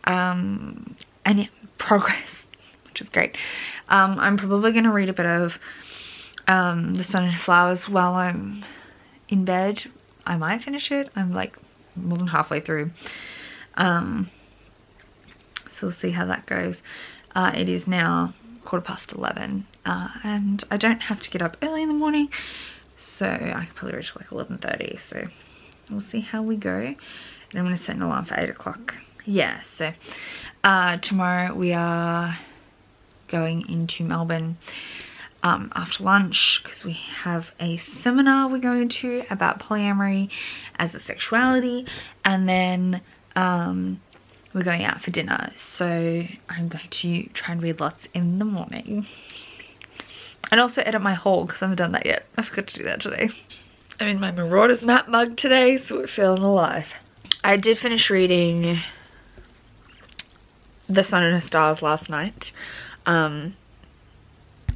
And yeah, progress, which is great. I'm probably going to read a bit of The Sun and Flowers while I'm in bed. I might finish it. I'm like more than halfway through. So we'll see how that goes. It is now 11:15, and I don't have to get up early in the morning, so I could probably reach like 11:30, so we'll see how we go. And I'm going to set an alarm for 8 o'clock. Yeah, so tomorrow we are going into Melbourne after lunch because we have a seminar we're going to about polyamory as a sexuality, and then we're going out for dinner, so I'm going to try and read lots in the morning and also edit my haul because I haven't done that yet. I forgot to do that today. I'm in my Marauders map mug today, so we're feeling alive. I did finish reading The Sun and Her Stars last night. I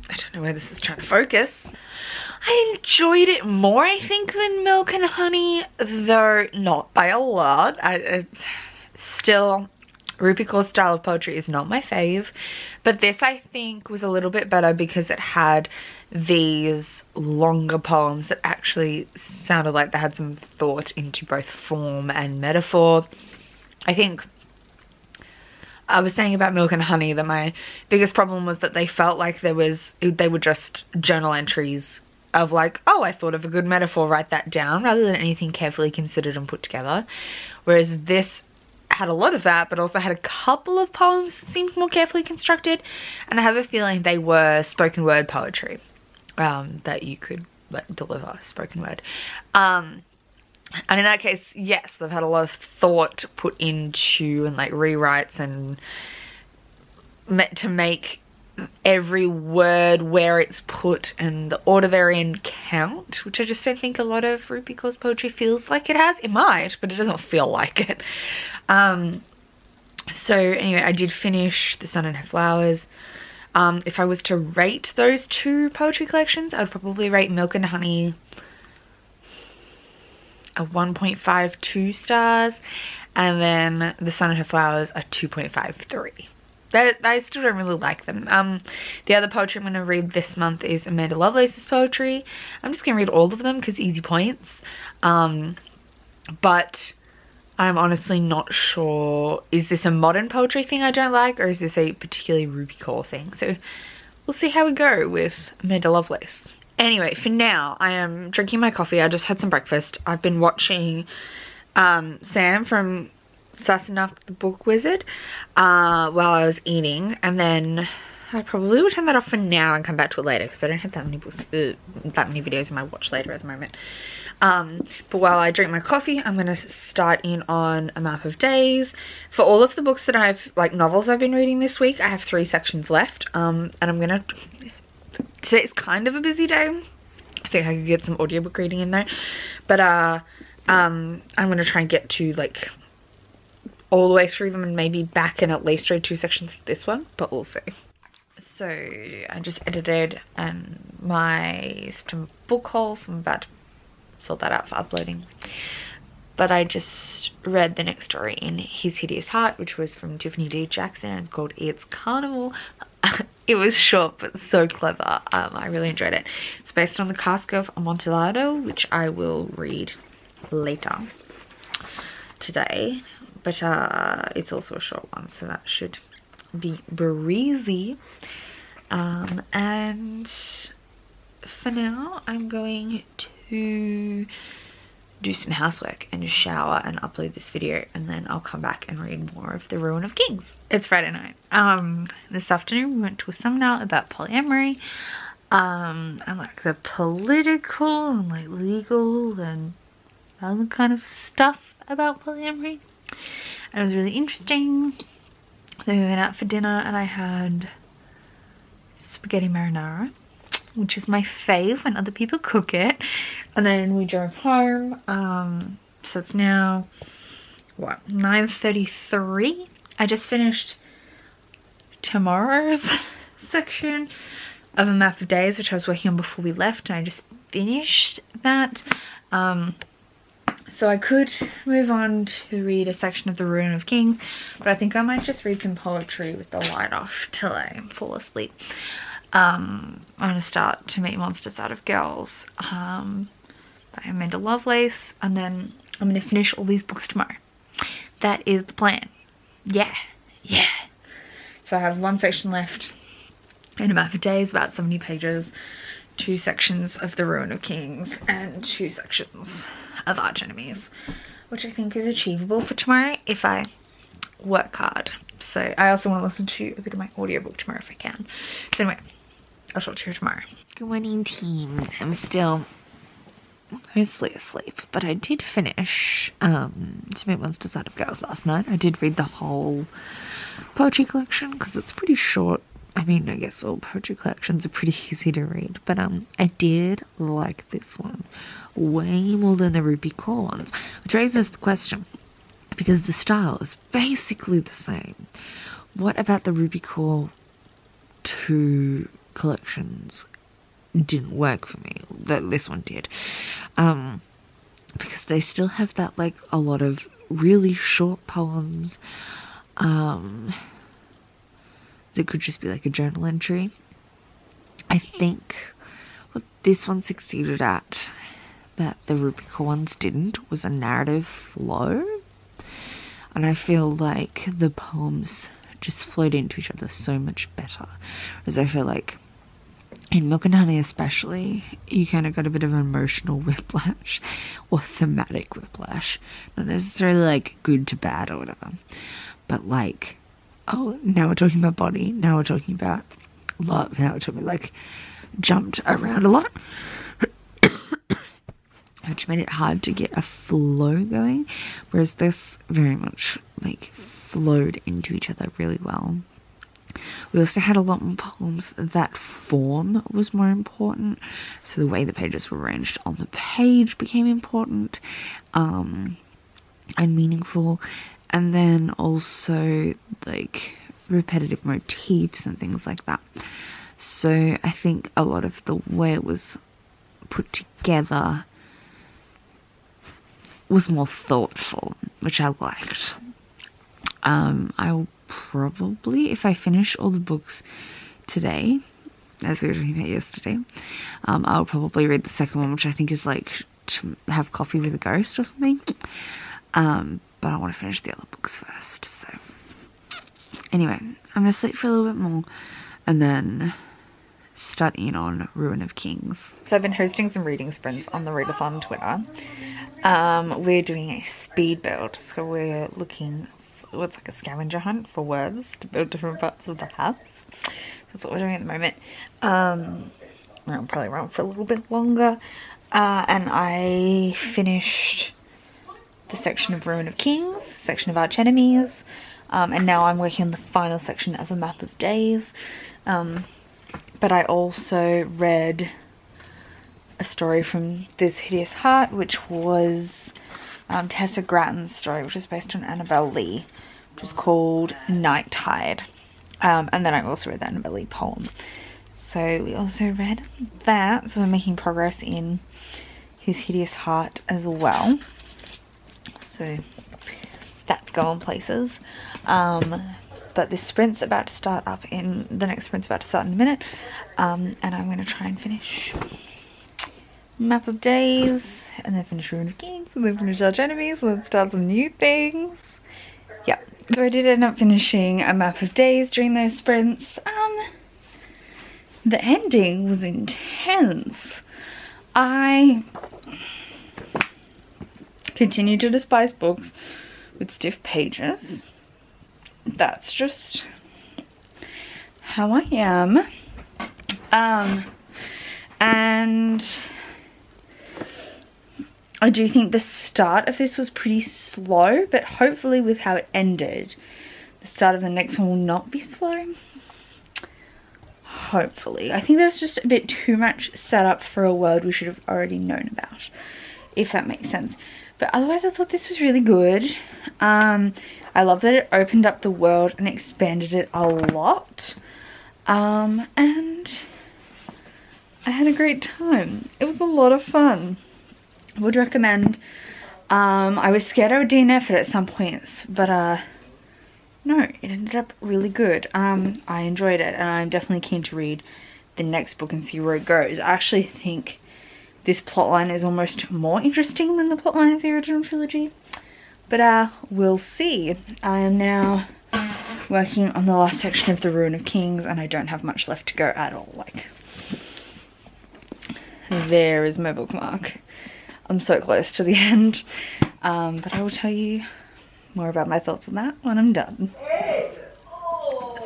don't know where this is trying to focus. I enjoyed it more, I think, than Milk and Honey, though not by a lot. Still, Rupi Kaur's style of poetry is not my fave, but this I think was a little bit better because it had these longer poems that actually sounded like they had some thought into both form and metaphor. I think I was saying about Milk and Honey that my biggest problem was that they felt like they were just journal entries of like, oh, I thought of a good metaphor, write that down, rather than anything carefully considered and put together. Whereas this had a lot of that, but also had a couple of poems that seemed more carefully constructed, and I have a feeling they were spoken word poetry, that you could like deliver spoken word. And in that case, yes, they've had a lot of thought put into and like rewrites and to make every word, where it's put, and the order they're in count, which I just don't think a lot of Rupi Kaur's poetry feels like it has. It might, but it doesn't feel like it. So anyway, I did finish The Sun and Her Flowers. If I was to rate those two poetry collections, I would probably rate Milk and Honey a 1.52 stars, and then The Sun and Her Flowers a 2.53. I still don't really like them. The other poetry I'm going to read this month is Amanda Lovelace's poetry. I'm just going to read all of them because easy points. But I'm honestly not sure, is this a modern poetry thing I don't like, or is this a particularly Rupi Kaur thing? So we'll see how we go with Amanda Lovelace. Anyway, for now, I am drinking my coffee. I just had some breakfast. I've been watching Sam from Sassenach the Book Wizard while I was eating, and then I probably will turn that off for now and come back to it later because I don't have that many books, that many videos in my watch later at the moment. But while I drink my coffee, I'm going to start in on a map of days. For all of the books that I've, like novels I've been reading this week, I have 3 sections left, and I'm going to, today's kind of a busy day. I think I could get some audiobook reading in there, but I'm going to try and get to like all the way through them and maybe back and at least read 2 sections of this one, but we'll see. So I just edited my September book haul, so I'm about to sort that out for uploading. But I just read the next story in His Hideous Heart, which was from Tiffany D. Jackson, and it's called It's Carnival. It was short but so clever. I really enjoyed it. It's based on the Cask of Amontillado, which I will read later today. But it's also a short one, so that should be breezy. And for now, I'm going to do some housework and shower and upload this video, and then I'll come back and read more of The Ruin of Kings. It's Friday night. This afternoon we went to a seminar about polyamory, and like the political and like legal and other kind of stuff about polyamory. And it was really interesting. Then we went out for dinner and I had spaghetti marinara, which is my fave when other people cook it. And then we drove home. So it's now, what, 9:33? I just finished tomorrow's section of A Map of Days, which I was working on before we left, and I just finished that. So I could move on to read a section of The Ruin of Kings, but I think I might just read some poetry with the light off till I fall asleep. I'm going to start To Meet Monsters Out of Girls by Amanda Lovelace, and then I'm going to finish all these books tomorrow. That is the plan. Yeah. So I have 1 section left in A Map of Days, about 70 pages, 2 sections of The Ruin of Kings, and 2 sections of Arch Enemies, which I think is achievable for tomorrow if I work hard. So I also want to listen to a bit of my audiobook tomorrow if I can. So anyway, I'll talk to you tomorrow. Good morning, team. I'm still mostly asleep, but I did finish To Meet Monsters Out of Girls last night. I did read the whole poetry collection because it's pretty short. I mean, I guess all poetry collections are pretty easy to read, but I did like this one way more than the Rupi Kaur ones, which raises the question, because the style is basically the same. What about the Rupi Kaur 2 collections didn't work for me? This one did, because they still have that, like, a lot of really short poems that could just be like a journal entry. I think what this one succeeded at that the Rupi Kaur ones didn't was a narrative flow, and I feel like the poems just flowed into each other so much better. As I feel like in Milk and Honey especially, you kind of got a bit of emotional whiplash, or thematic whiplash, not necessarily like good to bad or whatever, but like, oh, now we're talking about body, now we're talking about love, now we're talking, like, jumped around a lot, which made it hard to get a flow going, whereas this very much, like, flowed into each other really well. We also had a lot more poems that form was more important. So the way the pages were arranged on the page became important and meaningful. And then also like repetitive motifs and things like that. So I think a lot of the way it was put together was more thoughtful, which I liked. I'll probably, if I finish all the books today, as we were talking about yesterday, I'll probably read the second one, which I think is like To Have Coffee with a Ghost or something. But I want to finish the other books first. So anyway, I'm gonna sleep for a little bit more and then start in on Ruin of Kings. So I've been hosting some reading sprints on the Readathon Twitter. We're doing a speed build, so we're looking for what's like a scavenger hunt for words to build different parts of the house. That's what we're doing at the moment. I'll probably run for a little bit longer. And I finished the section of Ruin of Kings, section of Arch Enemies, and now I'm working on the final section of A Map of Days. But I also read a story from This Hideous Heart, which was Tessa Gratton's story, which is based on Annabel Lee, which was called Night Tide. And then I also read the Annabel Lee poem. So we also read that, so we're making progress in His Hideous Heart as well. So that's going places. But this sprint's about to start up in, the next sprint's about to start in a minute. And I'm going to try and finish Map of Days, and then finish Ruin of Kings, and then finish Arch Enemies, and then start some new things. Yeah, so I did end up finishing A Map of Days during those sprints. The ending was intense. I continue to despise books with stiff pages. That's just how I am. And I do think the start of this was pretty slow, but hopefully with how it ended, the start of the next one will not be slow. Hopefully. I think there's just a bit too much set up for a world we should have already known about, if that makes sense. But otherwise I thought this was really good. I love that it opened up the world and expanded it a lot. And I had a great time. It was a lot of fun. I would recommend. I was scared I would DNF it at some points, but no, it ended up really good. I enjoyed it, and I'm definitely keen to read the next book and see where it goes. I actually think this plotline is almost more interesting than the plotline of the original trilogy, but we'll see. I am now working on the last section of the Ruin of Kings, and I don't have much left to go at all. Like, there is my bookmark. I'm so close to the end, but I will tell you more about my thoughts on that when I'm done.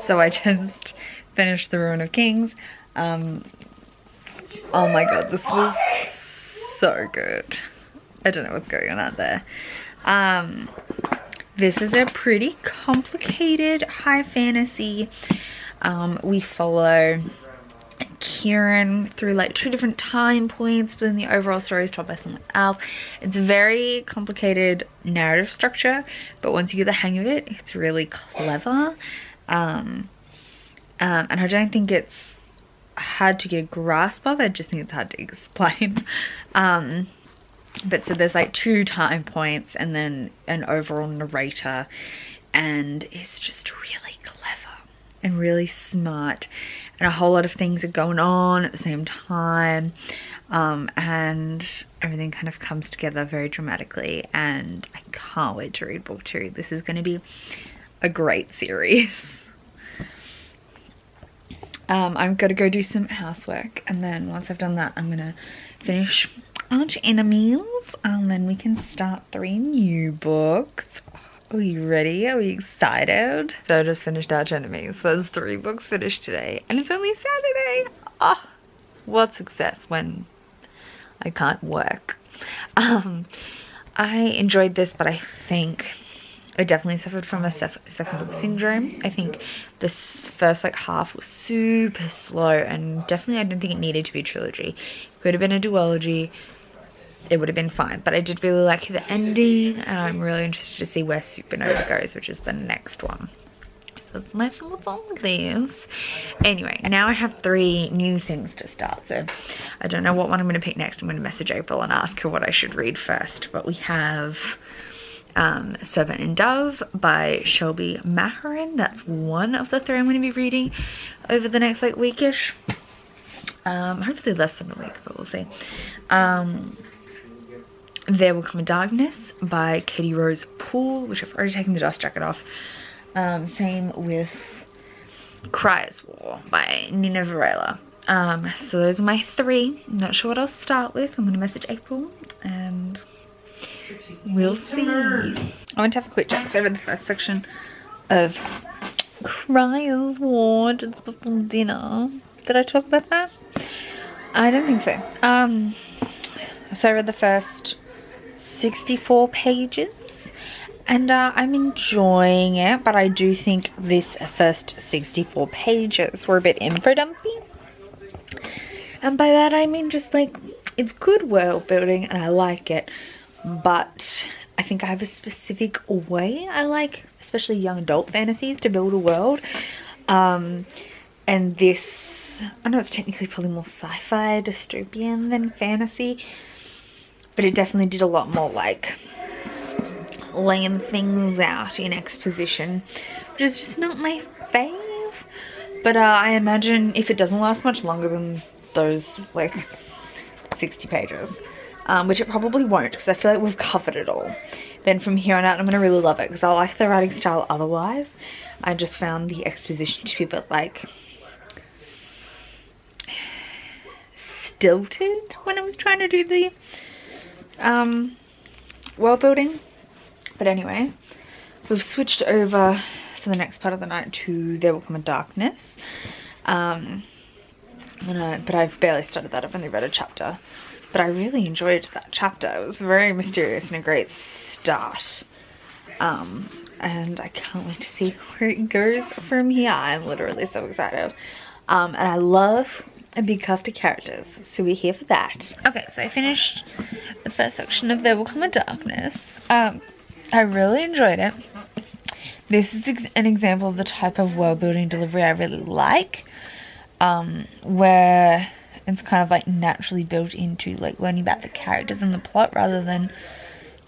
So I just finished the Ruin of Kings. Oh my god, this was so good. I don't know what's going on out there. This is a pretty complicated high fantasy. We follow Kieran through like 2 different time points, but then the overall story is told by someone else. It's a very complicated narrative structure, but once you get the hang of it, it's really clever. And I don't think it's hard to get a grasp of. I just think it's hard to explain. But so there's like 2 time points and then an overall narrator, and it's just really clever and really smart, and a whole lot of things are going on at the same time, and everything kind of comes together very dramatically, and I can't wait to read book 2. This is going to be a great series. I'm gonna go do some housework, and then once I've done that, I'm gonna finish Arch Enemies, and then we can start 3 new books. Are you ready? Are we excited? So I just finished Arch Enemies. So there's 3 books finished today, and it's only Saturday. Oh, what success when I can't work. I enjoyed this, but I think I definitely suffered from a second book syndrome. I think this first like half was super slow, and definitely I don't think it needed to be a trilogy. It could have been a duology. It would have been fine, but I did really like the ending, and I'm really interested to see where Supernova goes, which is the next one. So that's my thoughts on this. Anyway, now I have 3 new things to start, so I don't know what one I'm going to pick next. I'm going to message April and ask her what I should read first, but we have Serpent and Dove by Shelby Macarin. That's one of the 3 I'm going to be reading over the next like weekish. Hopefully less than a week, but we'll see. There Will Come a Darkness by Katie Rose Poole, which I've already taken the dust jacket off. Same with Cryer's War by Nina Varela. So those are my 3. I'm not sure what I'll start with. I'm going to message April and we'll see. I want to have a quick check. So I read the first section of Cryer's War just before dinner. Did I talk about that? I don't think so. So I read the first 64 pages and I'm enjoying it, but I do think this first 64 pages were a bit info-dumpy. And by that I mean just like, it's good world building and I like it, but I think I have a specific way I like, especially young adult fantasies, to build a world. And this, I know it's technically probably more sci-fi dystopian than fantasy, but it definitely did a lot more like laying things out in exposition, which is just not my fave. But I imagine if it doesn't last much longer than those like 60 pages, which it probably won't because I feel like we've covered it all, then from here on out I'm gonna really love it because I like the writing style otherwise. I just found the exposition to be a bit like stilted when I was trying to do the world building. But anyway, we've switched over for the next part of the night to There Will Come a Darkness. But I've barely started that. I've only read a chapter, but I really enjoyed that chapter. It was very mysterious and a great start. And I can't wait to see where it goes from here. I'm literally so excited. And I love a big cast of characters, so we're here for that. Okay, so I finished the first section of There Will Come a Darkness. I really enjoyed it. This is an example of the type of world building delivery I really like, where it's kind of like naturally built into like learning about the characters and the plot rather than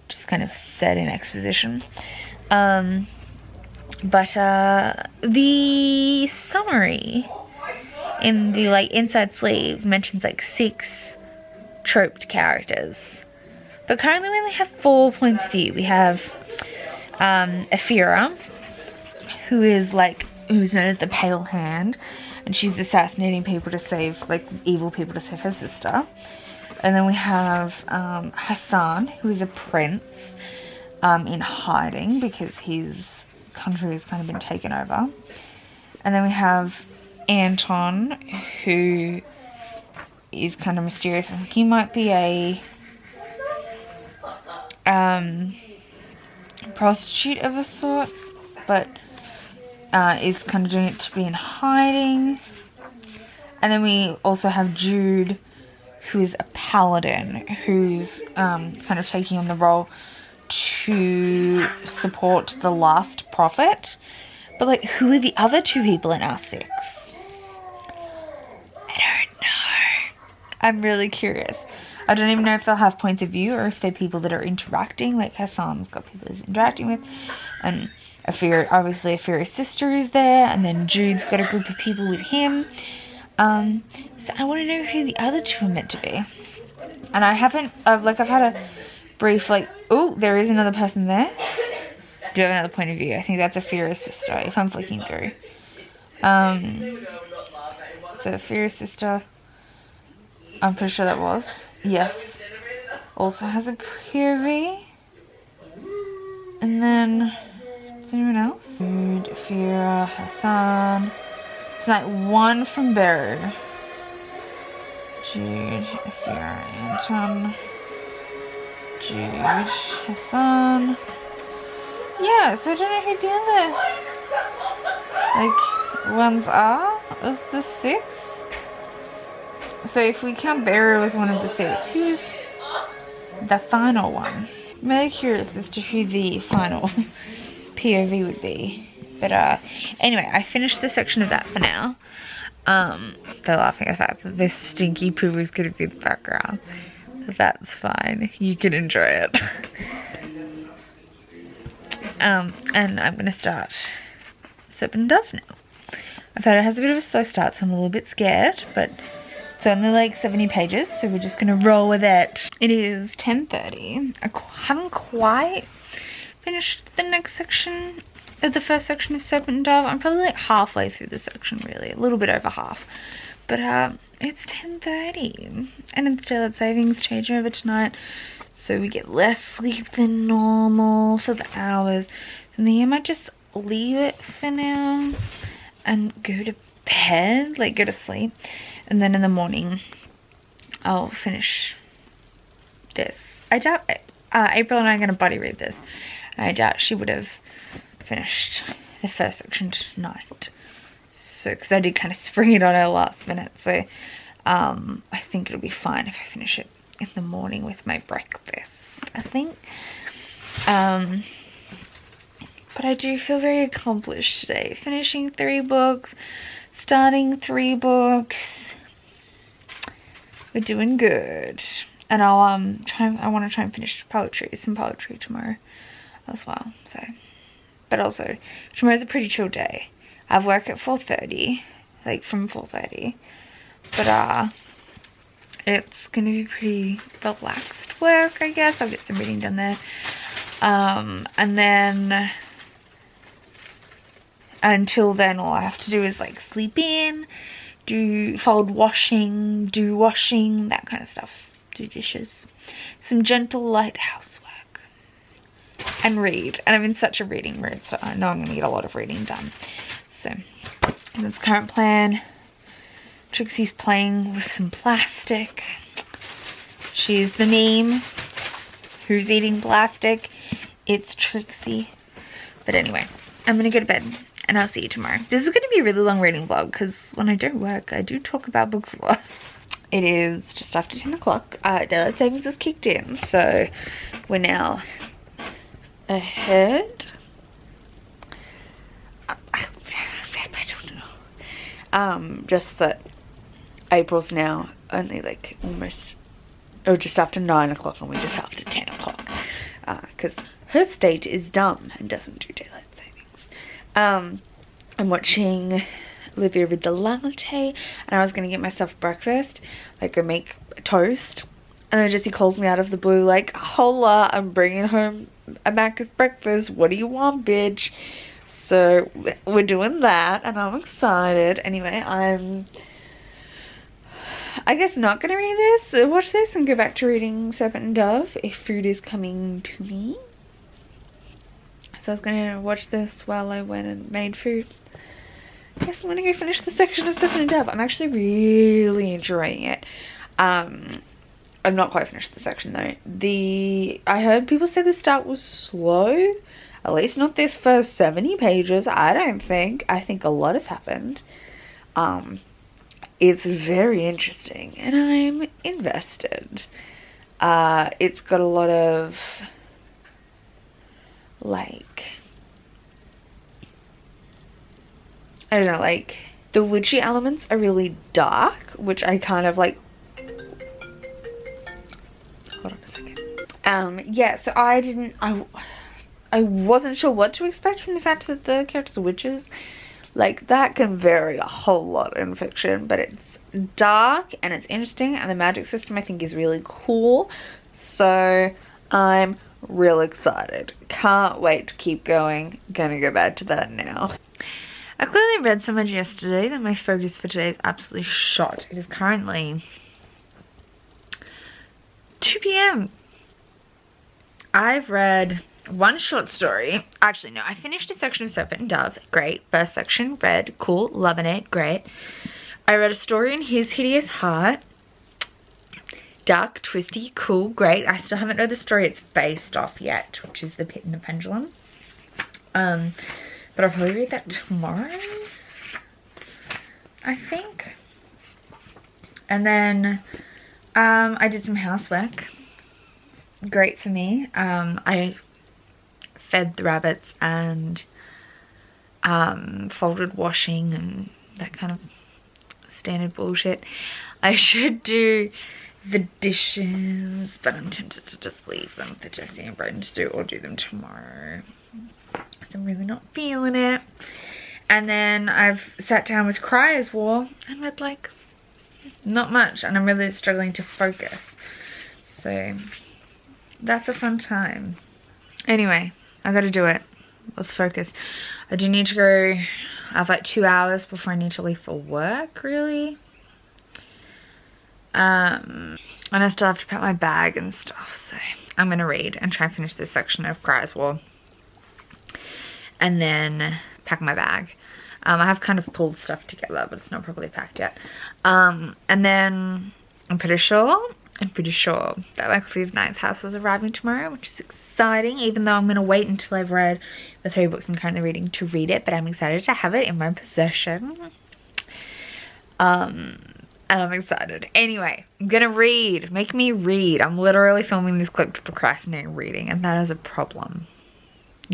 just kind of set in exposition. But the summary in the like inside sleeve mentions like 6 troped characters, but currently we only have 4 points of view. We have Ephira, who's known as the Pale Hand, and she's assassinating people to save, like, evil people to save her sister. And then we have Hassan, who is a prince in hiding because his country has kind of been taken over. And then we have Anton, who is kind of mysterious. I think he might be a prostitute of a sort, but is kind of doing it to be in hiding. And then we also have Jude, who is a paladin, who's kind of taking on the role to support the last prophet. But like, who are the other 2 people in R6? I don't know. I'm really curious. I don't even know if they'll have points of view or if they're people that are interacting. Like Hassan's got people he's interacting with, and obviously Afira's sister is there, and then Jude's got a group of people with him. So I want to know who the other 2 are meant to be. And I've had a brief like, oh, there is another person there. Do have another point of view. I think that's Afira's sister if I'm flicking through. So Afira's sister, I'm pretty sure that was. Yes. Also has a POV. And then, is anyone else? Jude, Afira, Hassan. It's like 1 from Beru. Jude, Afira, Anton. Jude, Hassan. Yeah, so I don't know who the other, like, ones are of the 6. So if we count Beru as one of the 6, who's the final one? I'm really curious as to who the final POV would be. But anyway, I finished the section of that for now. They're laughing at the fact that this stinky poo is going to be the background. That's fine. You can enjoy it. And I'm going to start Serpent and Dove now. I've heard it has a bit of a slow start, so I'm a little bit scared, but it's only like 70 pages, so we're just going to roll with it. It is 10:30. I haven't quite finished the next section, the first section of Serpent and Dove. I'm probably like halfway through the section, really, a little bit over half. But it's 10:30, and it's daylight savings changing over tonight, so we get less sleep than normal for the hours. So then I might just leave it for now and go to bed, like go to sleep, and then in the morning I'll finish this. I doubt April and I are going to buddy read this. I doubt she would have finished the first section tonight, so because I did kind of spring it on her last minute, so I think it'll be fine if I finish it in the morning with my breakfast, I think. But I do feel very accomplished today, finishing 3 books, starting 3 books. We're doing good. And I'll I want to try and finish some poetry tomorrow as well. So, but also tomorrow's a pretty chill day. I have work at 4:30, like from 4:30, but it's gonna be pretty relaxed work, I guess. I'll get some reading done there, and then until then all I have to do is like sleep in, do fold washing, do washing, that kind of stuff, do dishes, some gentle light housework, and read. And I'm in such a reading mood, so I know I'm gonna get a lot of reading done. So, and that's current plan. Trixie's playing with some plastic. She's the meme. Who's eating plastic? It's Trixie. But anyway, I'm gonna go to bed and I'll see you tomorrow. This is gonna be a really long reading vlog because when I don't work, I do talk about books a lot. It is just after 10 o'clock. Daylight savings has kicked in, so we're now ahead. I don't know. Just that April's now only like almost, or just after 9 o'clock, and we're just after 10 o'clock. Because her state is dumb and doesn't do daylight savings. I'm watching Olivia with the latte, and I was gonna get myself breakfast, like go make toast, and then Jessie calls me out of the blue like, hola, I'm bringing home a Macca's breakfast, what do you want, bitch? So we're doing that, and I'm excited. Anyway, I'm, I guess, not gonna read this, watch this, and go back to reading Serpent and Dove if food is coming to me. So I was gonna watch this while I went and made food. I guess I'm gonna go finish the section of Serpent and Dove. I'm actually really enjoying it. I've not quite finished the section though. I heard people say the start was slow. At least not this first 70 pages, I don't think. I think a lot has happened. It's very interesting and I'm invested. It's got a lot of like, I don't know, like the witchy elements are really dark, which I kind of like. Hold on a second. Yeah, so I wasn't sure what to expect from the fact that the characters are witches. Like, that can vary a whole lot in fiction, but it's dark and it's interesting, and the magic system I think is really cool. So I'm real excited. Can't wait to keep going. Gonna go back to that now. I clearly read so much yesterday that my focus for today is absolutely shot. It is currently 2 p.m. I've read one short story. Actually, no, I finished a section of Serpent and Dove. Great. First section, read. Cool. Loving it. Great. I read a story in His Hideous Heart. Dark, twisty, cool, great. I still haven't read the story it's based off yet, which is The Pit and the Pendulum. But I'll probably read that tomorrow, I think. And then I did some housework. Great for me. I fed the rabbits and folded washing and that kind of standard bullshit. I should do the dishes, but I'm tempted to just leave them for Jessie and Broden to do, or do them tomorrow. I'm really not feeling it. And then I've sat down with Cry as War and read like not much, and I'm really struggling to focus. So that's a fun time. Anyway, I gotta do it. Let's focus. I do need to go. I have like 2 hours before I need to leave for work, really. And I still have to pack my bag and stuff, so I'm gonna read and try and finish this section of Cry as War. And then pack my bag. I have kind of pulled stuff together, but it's not properly packed yet. And then I'm pretty sure that my copy of Ninth House is arriving tomorrow, which is exciting, even though I'm going to wait until I've read the 3 books I'm currently reading to read it, but I'm excited to have it in my possession. And I'm excited. Anyway, I'm gonna read. Make me read. I'm literally filming this clip to procrastinate reading, and that is a problem.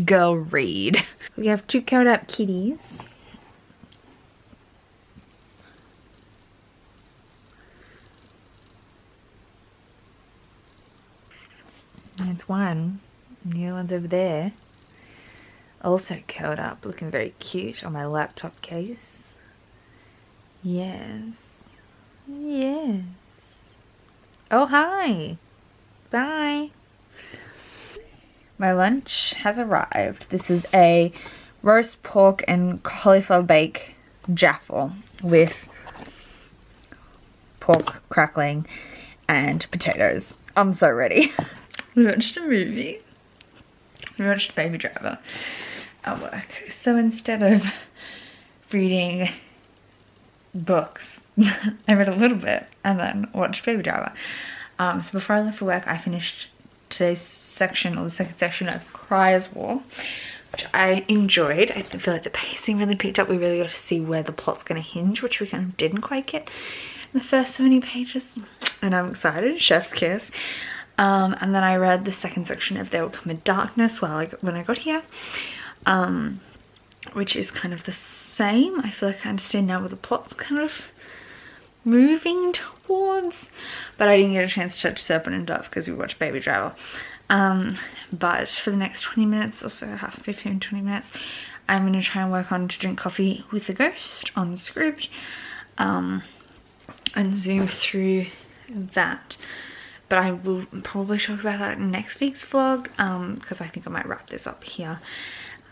Go read. We have 2 curled up kitties. It's one. The other one's over there. Also curled up, looking very cute on my laptop case. Yes. Yes. Oh, hi. Bye. My lunch has arrived. This is a roast pork and cauliflower bake jaffle with pork crackling and potatoes. I'm so ready. We watched a movie. We watched Baby Driver at work. So instead of reading books, I read a little bit and then watched Baby Driver. So before I left for work, I finished today's section, or the second section of Cry as War, which I enjoyed. I feel like the pacing really picked up. We really got to see where the plot's going to hinge, which we kind of didn't quite get in the first 70 pages. And I'm excited. Chef's kiss. And then I read the second section of There Will Come a Darkness when I got here, which is kind of the same. I feel like I understand now where the plot's kind of moving towards, but I didn't get a chance to touch Serpent and Dove because we watched Baby Driver. But for the next 20 minutes or so, 15-20 minutes, I'm going to try and work on To Drink Coffee with a Ghost on the script, and zoom through that. But I will probably talk about that in next week's vlog, because I think I might wrap this up here.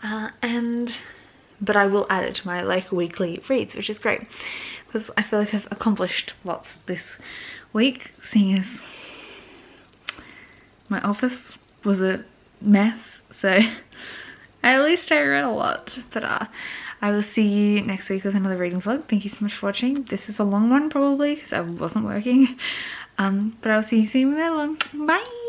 But I will add it to my like weekly reads, which is great, because I feel like I've accomplished lots this week, seeing as my office was a mess, so at least I read a lot. But I will see you next week with another reading vlog. Thank you so much for watching. This is a long one probably because I wasn't working, but I'll see you soon with that one. Bye.